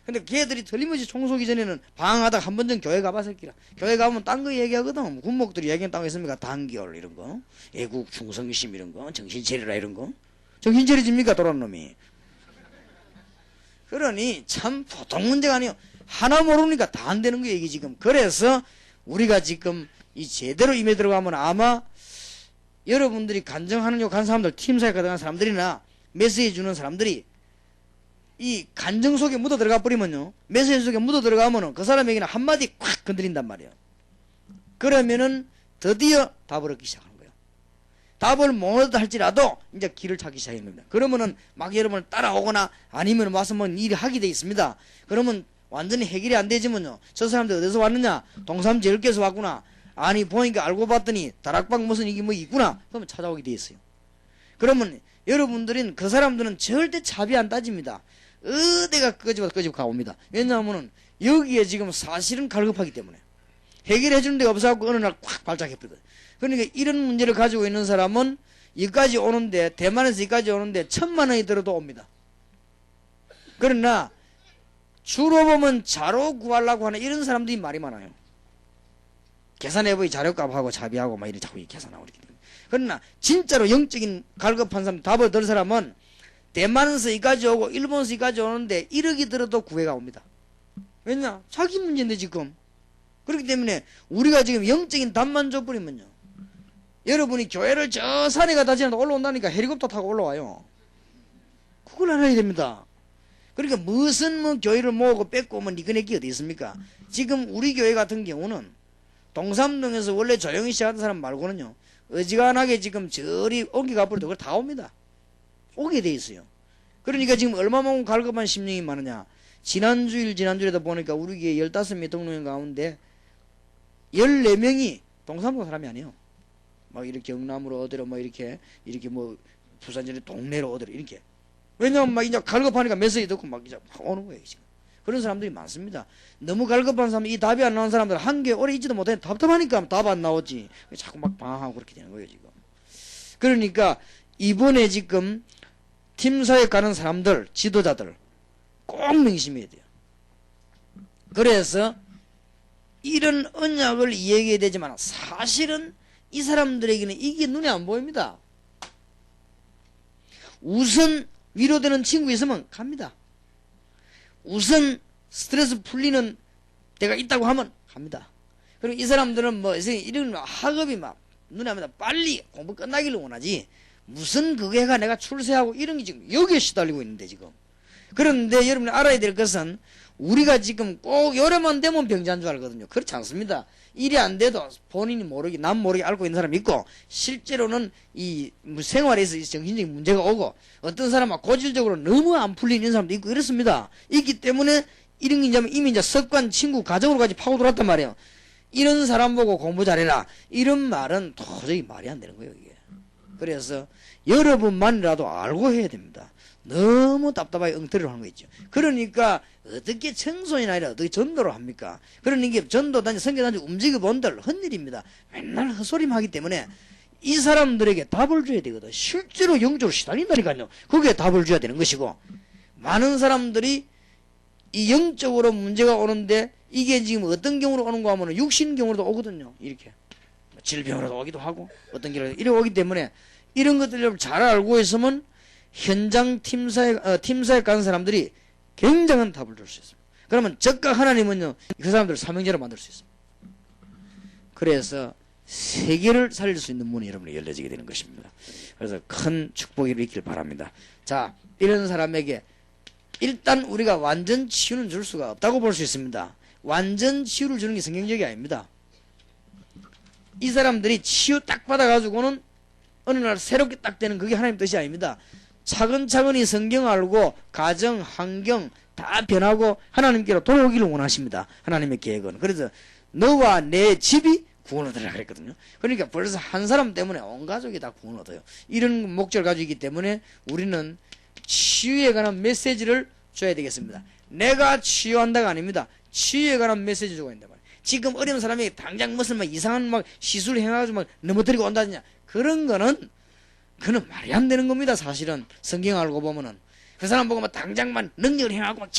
S2: 근데 걔들이 틀림없이 총 쏘기 전에는 방황하다가 한 번 전 교회 가봤을 기라. 교회 가면 딴 거 얘기하거든. 군목들이 얘기하는 딴 거 있습니까? 단결 이런 거, 애국 충성심 이런 거, 정신 차리라 이런 거. 정신 차리집니까 돌아온 놈이. 그러니 참 보통 문제가 아니에요. 하나 모르니까 다 안 되는 거예요 이게 지금. 그래서 우리가 지금 이 제대로 임해 들어가면 아마 여러분들이 간증하는 욕한 사람들 팀사에 가득한 사람들이나 메시지 주는 사람들이 이 간증 속에 묻어 들어가 버리면요 메시지 속에 묻어 들어가면은 그 사람에게는 한마디 콱 건드린단 말이에요. 그러면은 드디어 답을 얻기 시작하는 거예요. 답을 못 얻다 할지라도 이제 길을 찾기 시작하는 겁니다. 그러면은 막 여러분을 따라오거나 아니면 와서 뭐 일을 하게 돼 있습니다. 그러면 완전히 해결이 안 되지만요. 저 사람들 어디서 왔느냐? 동삼제일교에서 왔구나. 아니 보니까 알고 봤더니 다락방 무슨 이게 뭐 있구나. 그러면 찾아오게 돼 있어요. 그러면 여러분들은 그 사람들은 절대 차비 안 따집니다. 어디가 끄집어 가옵니다. 왜냐하면은 여기에 지금 사실은 갈급하기 때문에 해결해 주는 데가 없어갖고 어느 날 콱 발작해버리거든. 그러니까 이런 문제를 가지고 있는 사람은 여기까지 오는데, 대만에서 여기까지 오는데 1,000만 원이 들어도 옵니다. 그러나 주로 보면 자로 구하려고 하는 이런 사람들이 말이 많아요. 계산해보니 자료값하고 차비하고 막 이렇게 자꾸 계산하고 이렇게 됩니다. 그러나 진짜로 영적인 갈급한 사람, 답을 들 사람은 대만에서 여기까지 오고 일본에서 여기까지 오는데 1억이 들어도 구해가 옵니다. 왜냐? 자기 문제인데 지금. 그렇기 때문에 우리가 지금 영적인 답만 줘버리면요, 여러분이 교회를 저 산에 가다 지나다 올라온다니까 헬리콥터 타고 올라와요. 그걸 알아야 됩니다. 그러니까 무슨 뭐 교회를 모으고 뺏고 뭐 니그네기 어디 있습니까? 지금 우리 교회 같은 경우는 동삼동에서 원래 조용히 시작하는 사람 말고는요, 어지간하게 지금 저리 옮기가 버려도 그걸 다 옵니다. 오게 돼 있어요. 그러니까 지금 얼마만큼 갈급한 심령이 많으냐. 지난주에도 보니까 우리 교회 15명 등록인 가운데 14명이 동삼동 사람이 아니에요. 막 이렇게 경남으로 어디로 뭐 이렇게 뭐 부산전에 동네로 어디로 이렇게. 왜냐면 막 이제 갈급하니까 메시지 듣고 막 이제 막 오는 거예요, 지금. 그런 사람들이 많습니다. 너무 갈급한 사람, 이 답이 안 나온 사람들 한 개 오래 있지도 못해 답답하니까 답 안 나오지. 자꾸 막 방황하고 그렇게 되는 거예요, 지금. 그러니까 이번에 지금 팀사에 가는 사람들, 지도자들 꼭 명심해야 돼요. 그래서 이런 언약을 이야기해야 되지만 사실은 이 사람들에게는 이게 눈에 안 보입니다. 우선 위로되는 친구 있으면 갑니다. 우선 스트레스 풀리는 데가 있다고 하면 갑니다. 그리고 이 사람들은 뭐 이런 학업이 막 눈에 안 보입니다. 빨리 공부 끝나기를 원하지, 무슨 그게가 내가 출세하고 이런 게 지금 여기에 시달리고 있는데 지금. 그런데 여러분이 알아야 될 것은 우리가 지금 꼭 여름만 되면 병자인 줄 알거든요. 그렇지 않습니다. 일이 안 돼도 본인이 모르게 남 모르게 앓고 있는 사람이 있고, 실제로는 이 생활에서 정신적인 문제가 오고, 어떤 사람은 고질적으로 너무 안 풀리는 사람도 있고 이렇습니다. 있기 때문에 이런 게 이미 이제 습관, 친구, 가정으로까지 파고들었단 말이에요. 이런 사람 보고 공부 잘해라, 이런 말은 도저히 말이 안 되는 거예요, 이게. 그래서 여러분만이라도 알고 해야 됩니다. 너무 답답하게 엉터리로 하는 거 있죠. 그러니까 어떻게 청소년이 아니라 어떻게 전도를 합니까? 그러니까 전도단지 선교단지 움직여 본들 헛일입니다. 맨날 헛소리만 하기 때문에 이 사람들에게 답을 줘야 되거든. 실제로 영적으로 시달린다니까요. 거기에 답을 줘야 되는 것이고, 많은 사람들이 이 영적으로 문제가 오는데 이게 지금 어떤 경우로 오는가 하면 육신 경우로도 오거든요. 이렇게 질병으로도 오기도 하고 어떤 경우로 이렇게 오기 때문에 이런 것들을 잘 알고 있으면 현장 팀사에 간 사람들이 굉장한 답을 줄 수 있습니다. 그러면 적각 하나님은요, 그 사람들을 사명자로 만들 수 있습니다. 그래서 세계를 살릴 수 있는 문이 여러분이 열려지게 되는 것입니다. 그래서 큰 축복이 있길 바랍니다. 자, 이런 사람에게 일단 우리가 완전 치유는 줄 수가 없다고 볼 수 있습니다. 완전 치유를 주는 게 성경적이 아닙니다. 이 사람들이 치유 딱 받아가지고는 어느 날 새롭게 딱 되는 그게 하나님 뜻이 아닙니다. 차근차근히 성경 알고 가정, 환경 다 변하고 하나님께로 돌아오기를 원하십니다. 하나님의 계획은. 그래서 너와 내 집이 구원을 얻으라 그랬거든요. 그러니까 벌써 한 사람 때문에 온 가족이 다 구원을 얻어요. 이런 목적을 가지고 있기 때문에 우리는 치유에 관한 메시지를 줘야 되겠습니다. 내가 치유한다가 아닙니다. 치유에 관한 메시지 주고 있단 말이에요. 지금 어려운 사람이 당장 무슨 막 이상한 막 시술 행해가지고 막 넘어뜨리고 온다느냐, 그런 거는 그는 말이 안 되는 겁니다. 사실은 성경 알고 보면은 그 사람 보고 막 당장만 능력을 행하고 막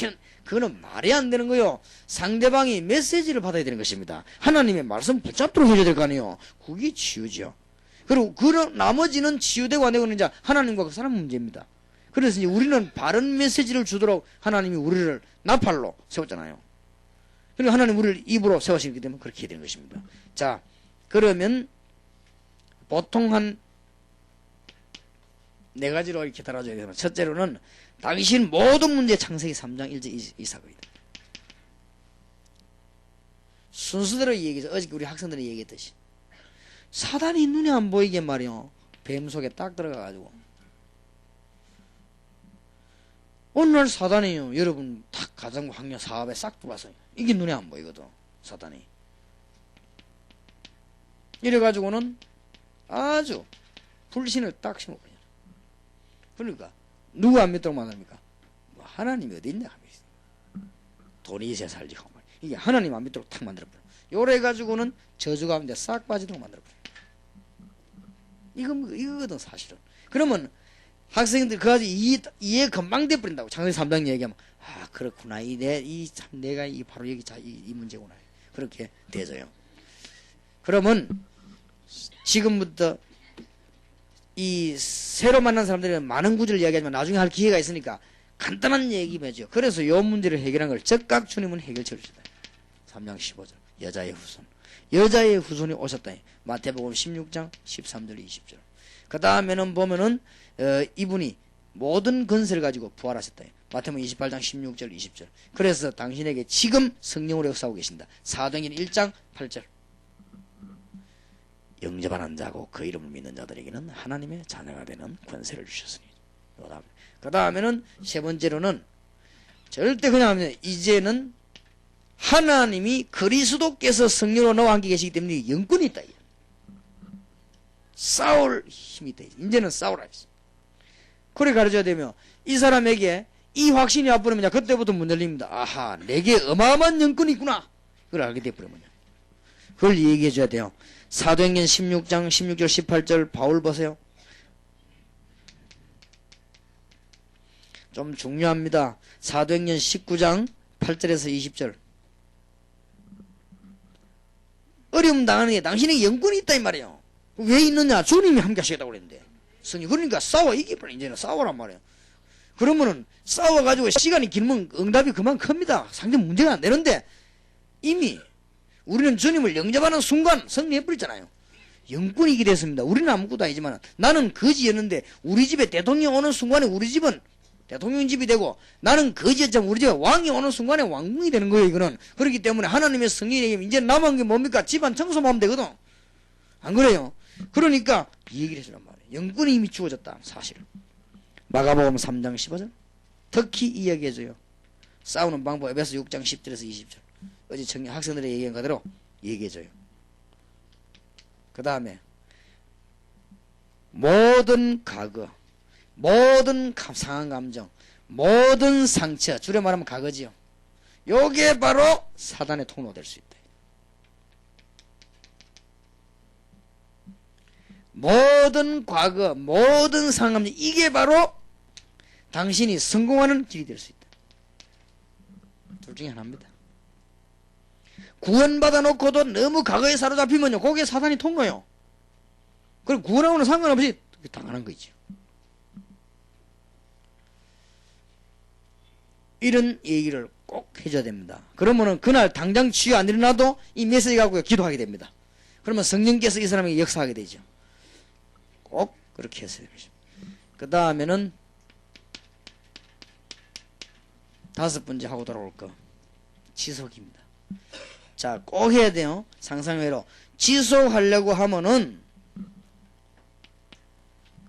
S2: 그거는 말이 안 되는 거요. 상대방이 메시지를 받아야 되는 것입니다. 하나님의 말씀 붙잡도록 해줘야 될 거 아니에요. 그게 치유죠. 그리고 나머지는 치유되고 안 되고 이제 하나님과 그 사람 문제입니다. 그래서 이제 우리는 바른 메시지를 주도록 하나님이 우리를 나팔로 세웠잖아요. 그리고 하나님 우리를 입으로 세우시기 때문에 그렇게 해야 되는 것입니다. 자, 그러면 보통 한 4가지로 이렇게 달아줘야 되면, 첫째로는 당신 모든 문제 창세기 3장 1절 2사거이다. 순서대로 얘기해서 어저께 우리 학생들이 얘기했듯이 사단이 눈에 안 보이게 말이요, 뱀 속에 딱 들어가가지고 오늘 날 사단이요, 여러분 딱 가정 학력 사업에 싹 들어와서 이게 눈에 안 보이거든 사단이. 이래가지고는 아주 불신을 딱 심어버려. 그러니까 누구 안 믿도록 만듭니까? 뭐 하나님이 어디 있냐 하면서 돈이 있어야 살지 하고 말이야. 이게 하나님 안 믿도록 탁 만들어버려. 요래 가지고는 저주 가운데 싹 빠지도록 만들어버려. 이거거든 사실은. 그러면 학생들 그 가지 이해 금방 돼버린다고. 창세기 3장 얘기하면 아 그렇구나 내가 바로 여기 이 문제구나 그렇게 되져요. 그러면 지금부터 이 새로 만난 사람들은 많은 구절을 이야기하지만 나중에 할 기회가 있으니까 간단한 얘기만 해줘. 그래서 요 문제를 해결한 걸 즉각 주님은 해결해 주셨다. 3장 15절 여자의 후손. 여자의 후손이 오셨다. 마태복음 16장 13절 20절. 그 다음에는 보면은 이분이 모든 건설을 가지고 부활하셨다. 마태복음 28장 16절 20절. 그래서 당신에게 지금 성령으로 역사하고 계신다. 사도행전 1장 8절. 영접하는 자고 그 이름을 믿는 자들에게는 하나님의 자녀가 되는 권세를 주셨으니. 그 다음에는 세 번째로는 절대 그냥 하면 이제는 하나님이 그리스도께서 성령으로 너와 함께 계시기 때문에 영권이 있다. 싸울 힘이 있다. 이제는 싸우라. 그래 가르쳐야 되며 이 사람에게 이 확신이 와버리면 그때부터 문 열립니다. 아하 내게 어마어마한 영권이 있구나. 그걸 알게 돼버리면 그걸 얘기해 줘야 돼요. 사도행전 16장 16절 18절 바울 보세요. 좀 중요합니다. 사도행전 19장 8절에서 20절. 어려움 당하는 게 당신에게 영권이 있다 이 말이에요. 왜 있느냐? 주님이 함께 하시겠다고 그랬는데. 성령 그러니까 싸워 이기버려. 이제는 싸우란 말이에요. 그러면은 싸워가지고 시간이 길면 응답이 그만 큽니다. 상대 문제가 안 되는데 이미 우리는 주님을 영접하는 순간 승리해버렸잖아요. 영권이 이게 됐습니다. 우리는 아무것도 아니지만 나는 거지였는데 우리 집에 대통령 오는 순간에 우리 집은 대통령 집이 되고 나는 거지였지만 우리 집에 왕이 오는 순간에 왕궁이 되는 거예요. 이거는. 그렇기 때문에 하나님의 성령에게 이제 남은 게 뭡니까? 집안 청소만 하면 되거든. 안 그래요? 그러니까 이 얘기를 해주란 말이에요. 영권이 이미 주어졌다. 사실은. 마가복음 3장 15절 특히 이야기해줘요. 싸우는 방법 에베소 6장 10절에서 20절. 어제 학생들이 얘기한 그대로 얘기해줘요. 그 다음에 모든 과거, 모든 상한 감정, 모든 상처, 줄여 말하면 과거지요. 요게 바로 사단의 통로가 될 수 있다. 모든 과거, 모든 상한 감정, 이게 바로 당신이 성공하는 길이 될 수 있다. 둘 중에 하나입니다. 구원받아 놓고도 너무 과거에 사로잡히면요 거기에 사단이 통로요. 그리고 구원하고는 상관없이 당하는 거죠. 이런 얘기를 꼭 해줘야 됩니다. 그러면은 그날 당장 치유 안 일어나도 이 메시지 갖고 기도하게 됩니다. 그러면 성령께서 이 사람에게 역사하게 되죠. 꼭 그렇게 했어야 됩니다. 그 다음에는 다섯 번째 하고 돌아올 거 지속입니다. 자, 꼭 해야 돼요. 상상외로. 지속하려고 하면은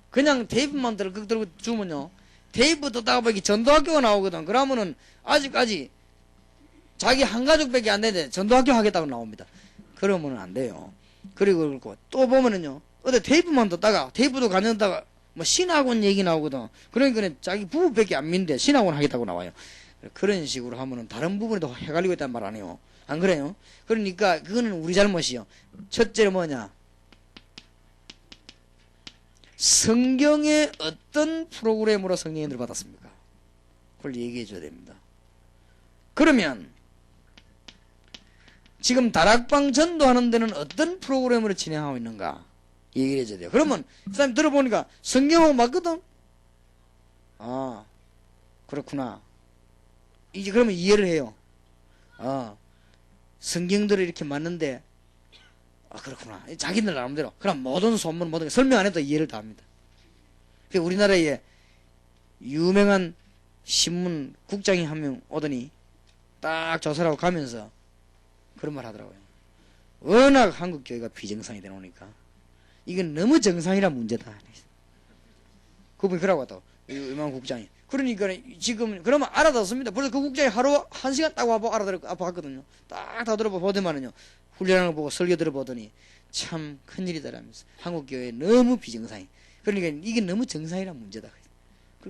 S2: 그냥 테이프만 들고 주면요 테이프 듣다가 보기 전도학교가 나오거든. 그러면은 아직까지 자기 한 가족밖에 안 되는데 전도학교 하겠다고 나옵니다. 그러면은 안 돼요. 그리고 또 보면은요 어디 테이프만 듣다가 테이프도 가져다가 뭐 신학원 얘기 나오거든. 그러니까 자기 부부밖에 안 믿는데 신학원 하겠다고 나와요. 그런 식으로 하면은 다른 부분에도 헷갈리고 있단 말 아니에요. 안 그래요? 그러니까 그거는 우리 잘못이요. 첫째는 뭐냐? 성경의 어떤 프로그램으로 성령의 은혜를 받았습니까? 그걸 얘기해 줘야 됩니다. 그러면 지금 다락방 전도하는 데는 어떤 프로그램으로 진행하고 있는가? 얘기를 해줘야 돼요. 그러면 사람이 들어보니까 성경하고 맞거든? 아 그렇구나. 이제 그러면 이해를 해요. 성경들을 이렇게 맞는데 그렇구나. 자기들 나름대로. 그럼 모든 소문 모든 게 설명 안 해도 이해를 다 합니다. 우리나라에 유명한 신문 국장이 한 명 오더니 딱 조사를 하고 가면서 그런 말 하더라고요. 워낙 한국 교회가 비정상이 되노니까 이건 너무 정상이라 문제다. 그분이 그러고 왔다고. 유명한 국장이 그러니까 지금 그러면 알아듣습니다. 벌써 그 국장이 하루 1시간 딱 와보고 알아봤거든요. 딱 다 들어보더만은요. 훈련하는 거 보고 설교 들어보더니 참 큰일이다라면서 한국 교회 너무 비정상이. 그러니까 이게 너무 정상이란 문제다.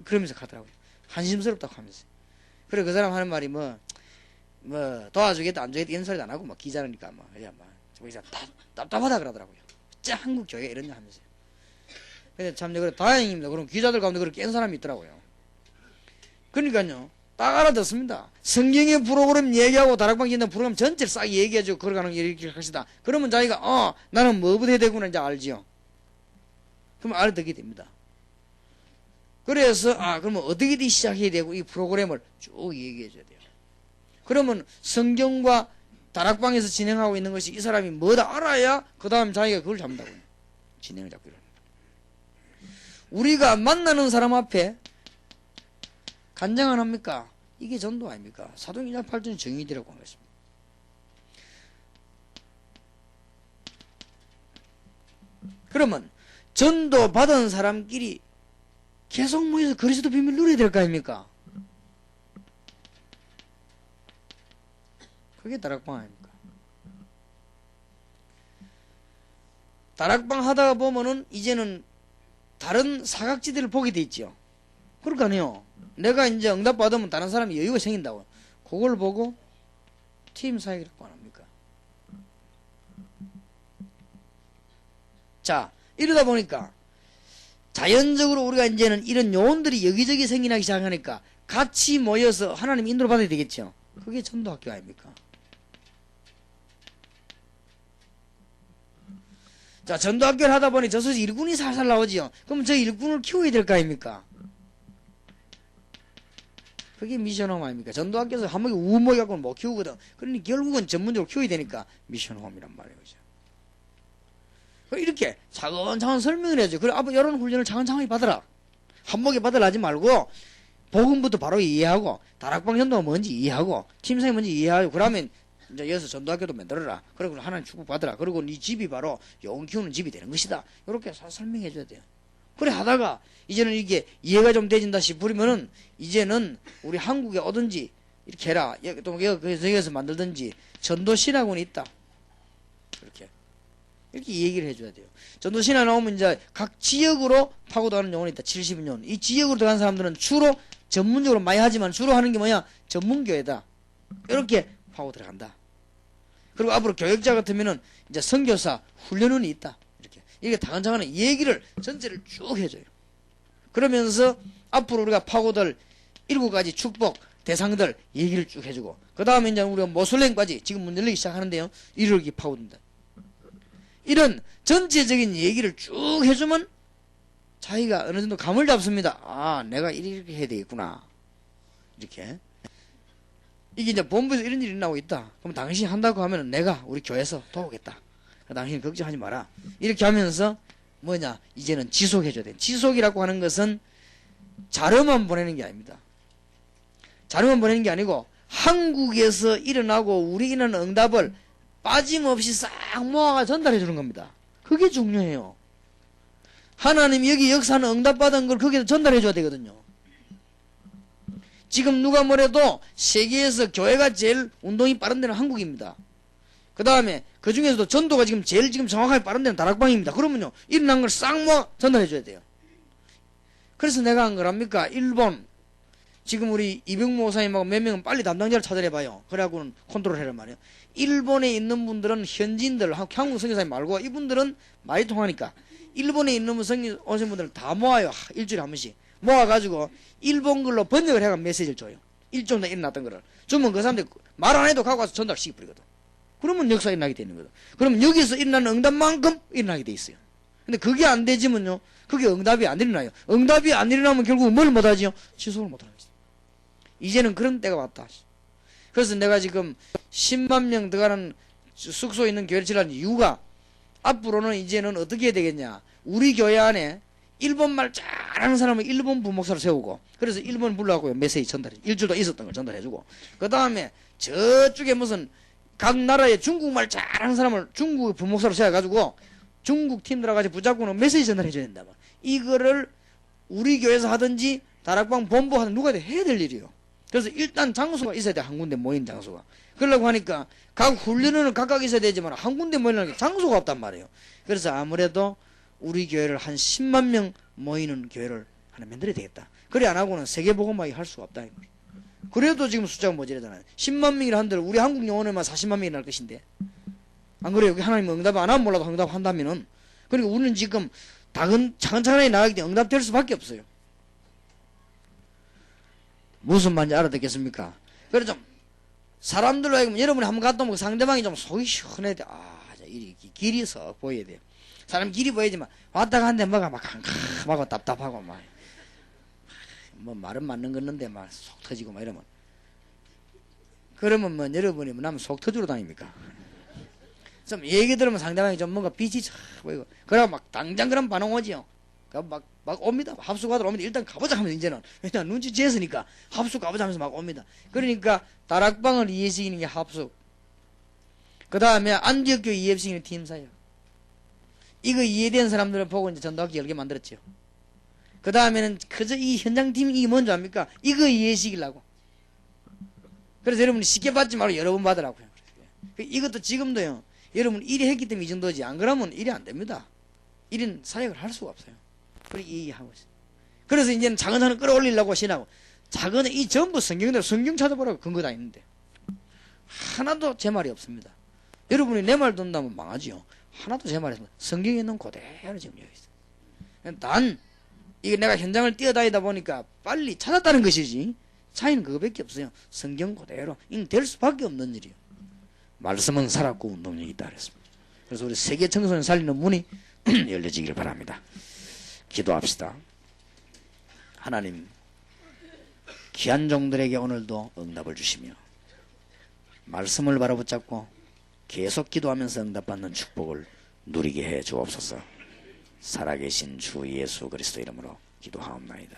S2: 그러면서 가더라고요. 한심스럽다고 하면서. 그래 그 사람 하는 말이 뭐 도와주겠다 안 주겠다 이런 소리도 안 하고 막 기자니까 막 그냥 막 답답하다 그러더라고요. 진짜 한국 교회가 이러냐 하면서요. 근데 참 그래 다행입니다. 그럼 기자들 가운데 그렇게 깬 사람이 있더라고요. 그러니까요. 딱 알아듣습니다. 성경의 프로그램 얘기하고 다락방 짓는 프로그램 전체를 싹 얘기해주고 걸어가는 게 이렇게 하시다. 그러면 자기가 나는 뭐부터 해야 되구나 이제 알지요. 그럼 알아듣게 됩니다. 그래서 그러면 어떻게 시작해야 되고 이 프로그램을 쭉 얘기해줘야 돼요. 그러면 성경과 다락방에서 진행하고 있는 것이 이 사람이 뭐다 알아야 그 다음 자기가 그걸 잡는다고요. 진행을 잡고 이러는 우리가 만나는 사람 앞에 간증 안 합니까? 이게 전도 아닙니까? 사도행전 8절 정의되라고 한 것입니다. 그러면 전도 받은 사람끼리 계속 모여서 그리스도 비밀 누려야 될 거 아닙니까? 그게 다락방 아닙니까? 다락방 하다가 보면은 이제는 다른 사각지대를 보게 돼 있죠. 그럴 거 아니에요. 내가 이제 응답 받으면 다른 사람이 여유가 생긴다고. 그걸 보고 팀 사역이라고 안 합니까? 자, 이러다 보니까 자연적으로 우리가 이제는 이런 요원들이 여기저기 생기기 시작하니까 같이 모여서 하나님 인도를 받아야 되겠죠. 그게 전도학교 아닙니까? 자, 전도학교를 하다 보니 저서서 일꾼이 살살 나오지요. 그럼 저 일꾼을 키워야 될 거 아닙니까? 그게 미션홈 아닙니까? 전도학교에서 한 번에 우모이 갖고는 못 키우거든. 그러니 결국은 전문적으로 키워야 되니까 미션홈이란 말이에요. 이렇게 차근차근 설명을 해야죠. 그래, 앞으로 이런 훈련을 차근차근히 받아라. 한목에 받으라 하지 말고 복음부터 바로 이해하고 다락방 전도가 뭔지 이해하고 팀상이 뭔지 이해하고 그러면 이제 여기서 전도학교도 만들어라. 그리고 하나님 축복 받으라. 그리고 네 집이 바로 영혼 키우는 집이 되는 것이다. 이렇게 설명해 줘야 돼요. 그래 하다가 이제는 이게 이해가 좀 되진다 싶으면은 이제는 우리 한국에 오든지 이렇게 해라. 또 여기서 만들든지 전도신학원이 있다. 이렇게 얘기를 해줘야 돼요. 전도신학 나오면 이제 각 지역으로 파고들어가는 영혼이 있다. 70년. 이 지역으로 들어간 사람들은 주로 전문적으로 많이 하지만 주로 하는 게 뭐야? 전문교회다. 이렇게 파고 들어간다. 그리고 앞으로 교역자 같으면은 이제 선교사 훈련원이 있다. 이게 다간장하는 얘기를 전체를 쭉 해줘요. 그러면서 앞으로 우리가 파고들 7가지 축복 대상들 얘기를 쭉 해주고 그 다음에 이제 우리가 모슬렘까지 지금 문 열리기 시작하는데요. 이렇게 파고든다. 이런 전체적인 얘기를 쭉 해주면 자기가 어느 정도 감을 잡습니다. 내가 이렇게 해야 되겠구나. 이렇게. 이게 이제 본부에서 이런 일이 나오고 있다. 그럼 당신이 한다고 하면 내가 우리 교회에서 도우겠다. 당신 걱정하지 마라. 이렇게 하면서 뭐냐 이제는 지속해줘야 돼. 지속이라고 하는 것은 자료만 보내는 게 아닙니다. 자료만 보내는 게 아니고 한국에서 일어나고 우리 일어나는 응답을 빠짐없이 싹 모아가 전달해 주는 겁니다. 그게 중요해요. 하나님이 여기 역사하는 응답받은 걸 거기서 전달해 줘야 되거든요. 지금 누가 뭐래도 세계에서 교회가 제일 운동이 빠른 데는 한국입니다. 그 다음에 그 중에서도 전도가 제일 정확하게 빠른 데는 다락방입니다. 그러면요 일어난 걸 싹 모아 전달해 줘야 돼요. 그래서 내가 한 거랍니까? 일본 지금 우리 이병무 목사님하고 몇 명은 빨리 담당자를 찾아내봐요. 그래갖고는 컨트롤 해란 말이에요. 일본에 있는 분들은 현지인들 한국 선교사님 말고 이분들은 많이 통하니까 일본에 있는 선교 오신 분들을 다 모아요. 일주일에 한 번씩 모아가지고 일본 글로 번역을 해가 메시지를 줘요. 일주일 전에 일어났던 거를 주면 그 사람들 말 안 해도 갖고 와서 전달시켜버리거든. 그러면 역사가 일어나게 되는 거죠. 그러면 여기서 일어나는 응답만큼 일어나게 돼 있어요. 근데 그게 안 되지면요 그게 응답이 안 일어나요. 응답이 안 일어나면 결국 뭘 못하지요? 지속을 못하는 거죠. 이제는 그런 때가 왔다. 그래서 내가 지금 10만 명 들어가는 숙소에 있는 교회를 지으라는 이유가 앞으로는 이제는 어떻게 해야 되겠냐. 우리 교회 안에 일본말 잘하는 사람은 일본 부목사를 세우고 그래서 일본 불러갖고 메시지 전달해. 일주일도 있었던 걸 전달해주고 그 다음에 저쪽에 무슨 각 나라의 중국말 잘하는 사람을 중국 부목사로 세워가지고 중국 팀들하고 같이 붙잡고는 메시지 전달해줘야 된다. 이거를 우리 교회에서 하든지 다락방 본부하는 누가 해야 될 일이요. 그래서 일단 장소가 있어야 돼. 한 군데 모인 장소가. 그러려고 하니까 각 훈련은 각각 있어야 되지만 한 군데 모이려는 게 장소가 없단 말이에요. 그래서 아무래도 우리 교회를 한 10만 명 모이는 교회를 하나 만들어야 되겠다. 그래 안 하고는 세계복음화를 할 수가 없다. 그래도 지금 숫자가 모자라잖아요. 10만 명이라 한들 우리 한국 영혼에만 40만 명이 날 것인데. 안 그래요? 하나님 응답 안 하면 몰라도 응답한다면은. 그러니까 우리는 지금 차근차근히 나가기 때문에 응답될 수밖에 없어요. 무슨 말인지 알아듣겠습니까? 그래서 좀 사람들로 하여금 여러분이 한번 갔다 오면 상대방이 좀 속이 시원해야 돼. 이 길이 썩 보여야 돼요. 사람 길이 보이지만 왔다 갔는데 뭐가 막 캄캄하고 답답하고 막 뭐 말은 맞는 건데 막 속 터지고 막 이러면 그러면 뭐 여러분이 뭐 나면 속 터지러 다닙니까? 좀 얘기 들으면 상대방이 좀 뭔가 빛이 쫙 보이고 그러고 막 당장 그런 반응 오지요. 막 옵니다. 합숙하러 옵니다. 일단 가보자 하면 이제는 일단 눈치챘으니까 합숙 가보자 하면서 막 옵니다. 그러니까 다락방을 이해시키는 게 합숙. 그 다음에 안디옥교회 이해시키는 팀사역. 이거 이해된 사람들을 보고 이제 전도학교 열게 만들었죠. 그 다음에는 그저 이 현장팀 이게 뭔지 압니까? 이거 이해시키려고. 그래서 여러분이 쉽게 받지 말고 여러 번 받으라고요. 이것도 지금도요. 여러분 일이 했기 때문에 이 정도지. 안 그러면 일이 안 됩니다. 일은 사역을 할 수가 없어요. 그렇게 얘기하고 있어요. 그래서 이제는 차근차근 끌어올리려고 신하고 작은 이 전부 성경대로 성경 찾아보라고 근거 다 있는데 하나도 제 말이 없습니다. 여러분이 내 말 듣는다면 망하지요. 하나도 제 말이 없습니다. 성경에 있는 그대로 지금 여기 있어요. 단 이게 내가 현장을 뛰어다니다 보니까 빨리 찾았다는 것이지 차이는 그거밖에 없어요. 성경 그대로 될 수밖에 없는 일이에요. 말씀은 살았고 운동력이 있다 그랬습니다. 그래서 우리 세계 청소년 살리는 문이 열려지기를 바랍니다. 기도합시다. 하나님 귀한 종들에게 오늘도 응답을 주시며 말씀을 바로 붙잡고 계속 기도하면서 응답받는 축복을 누리게 해 주옵소서. 살아계신 주 예수 그리스도 이름으로 기도하옵나이다.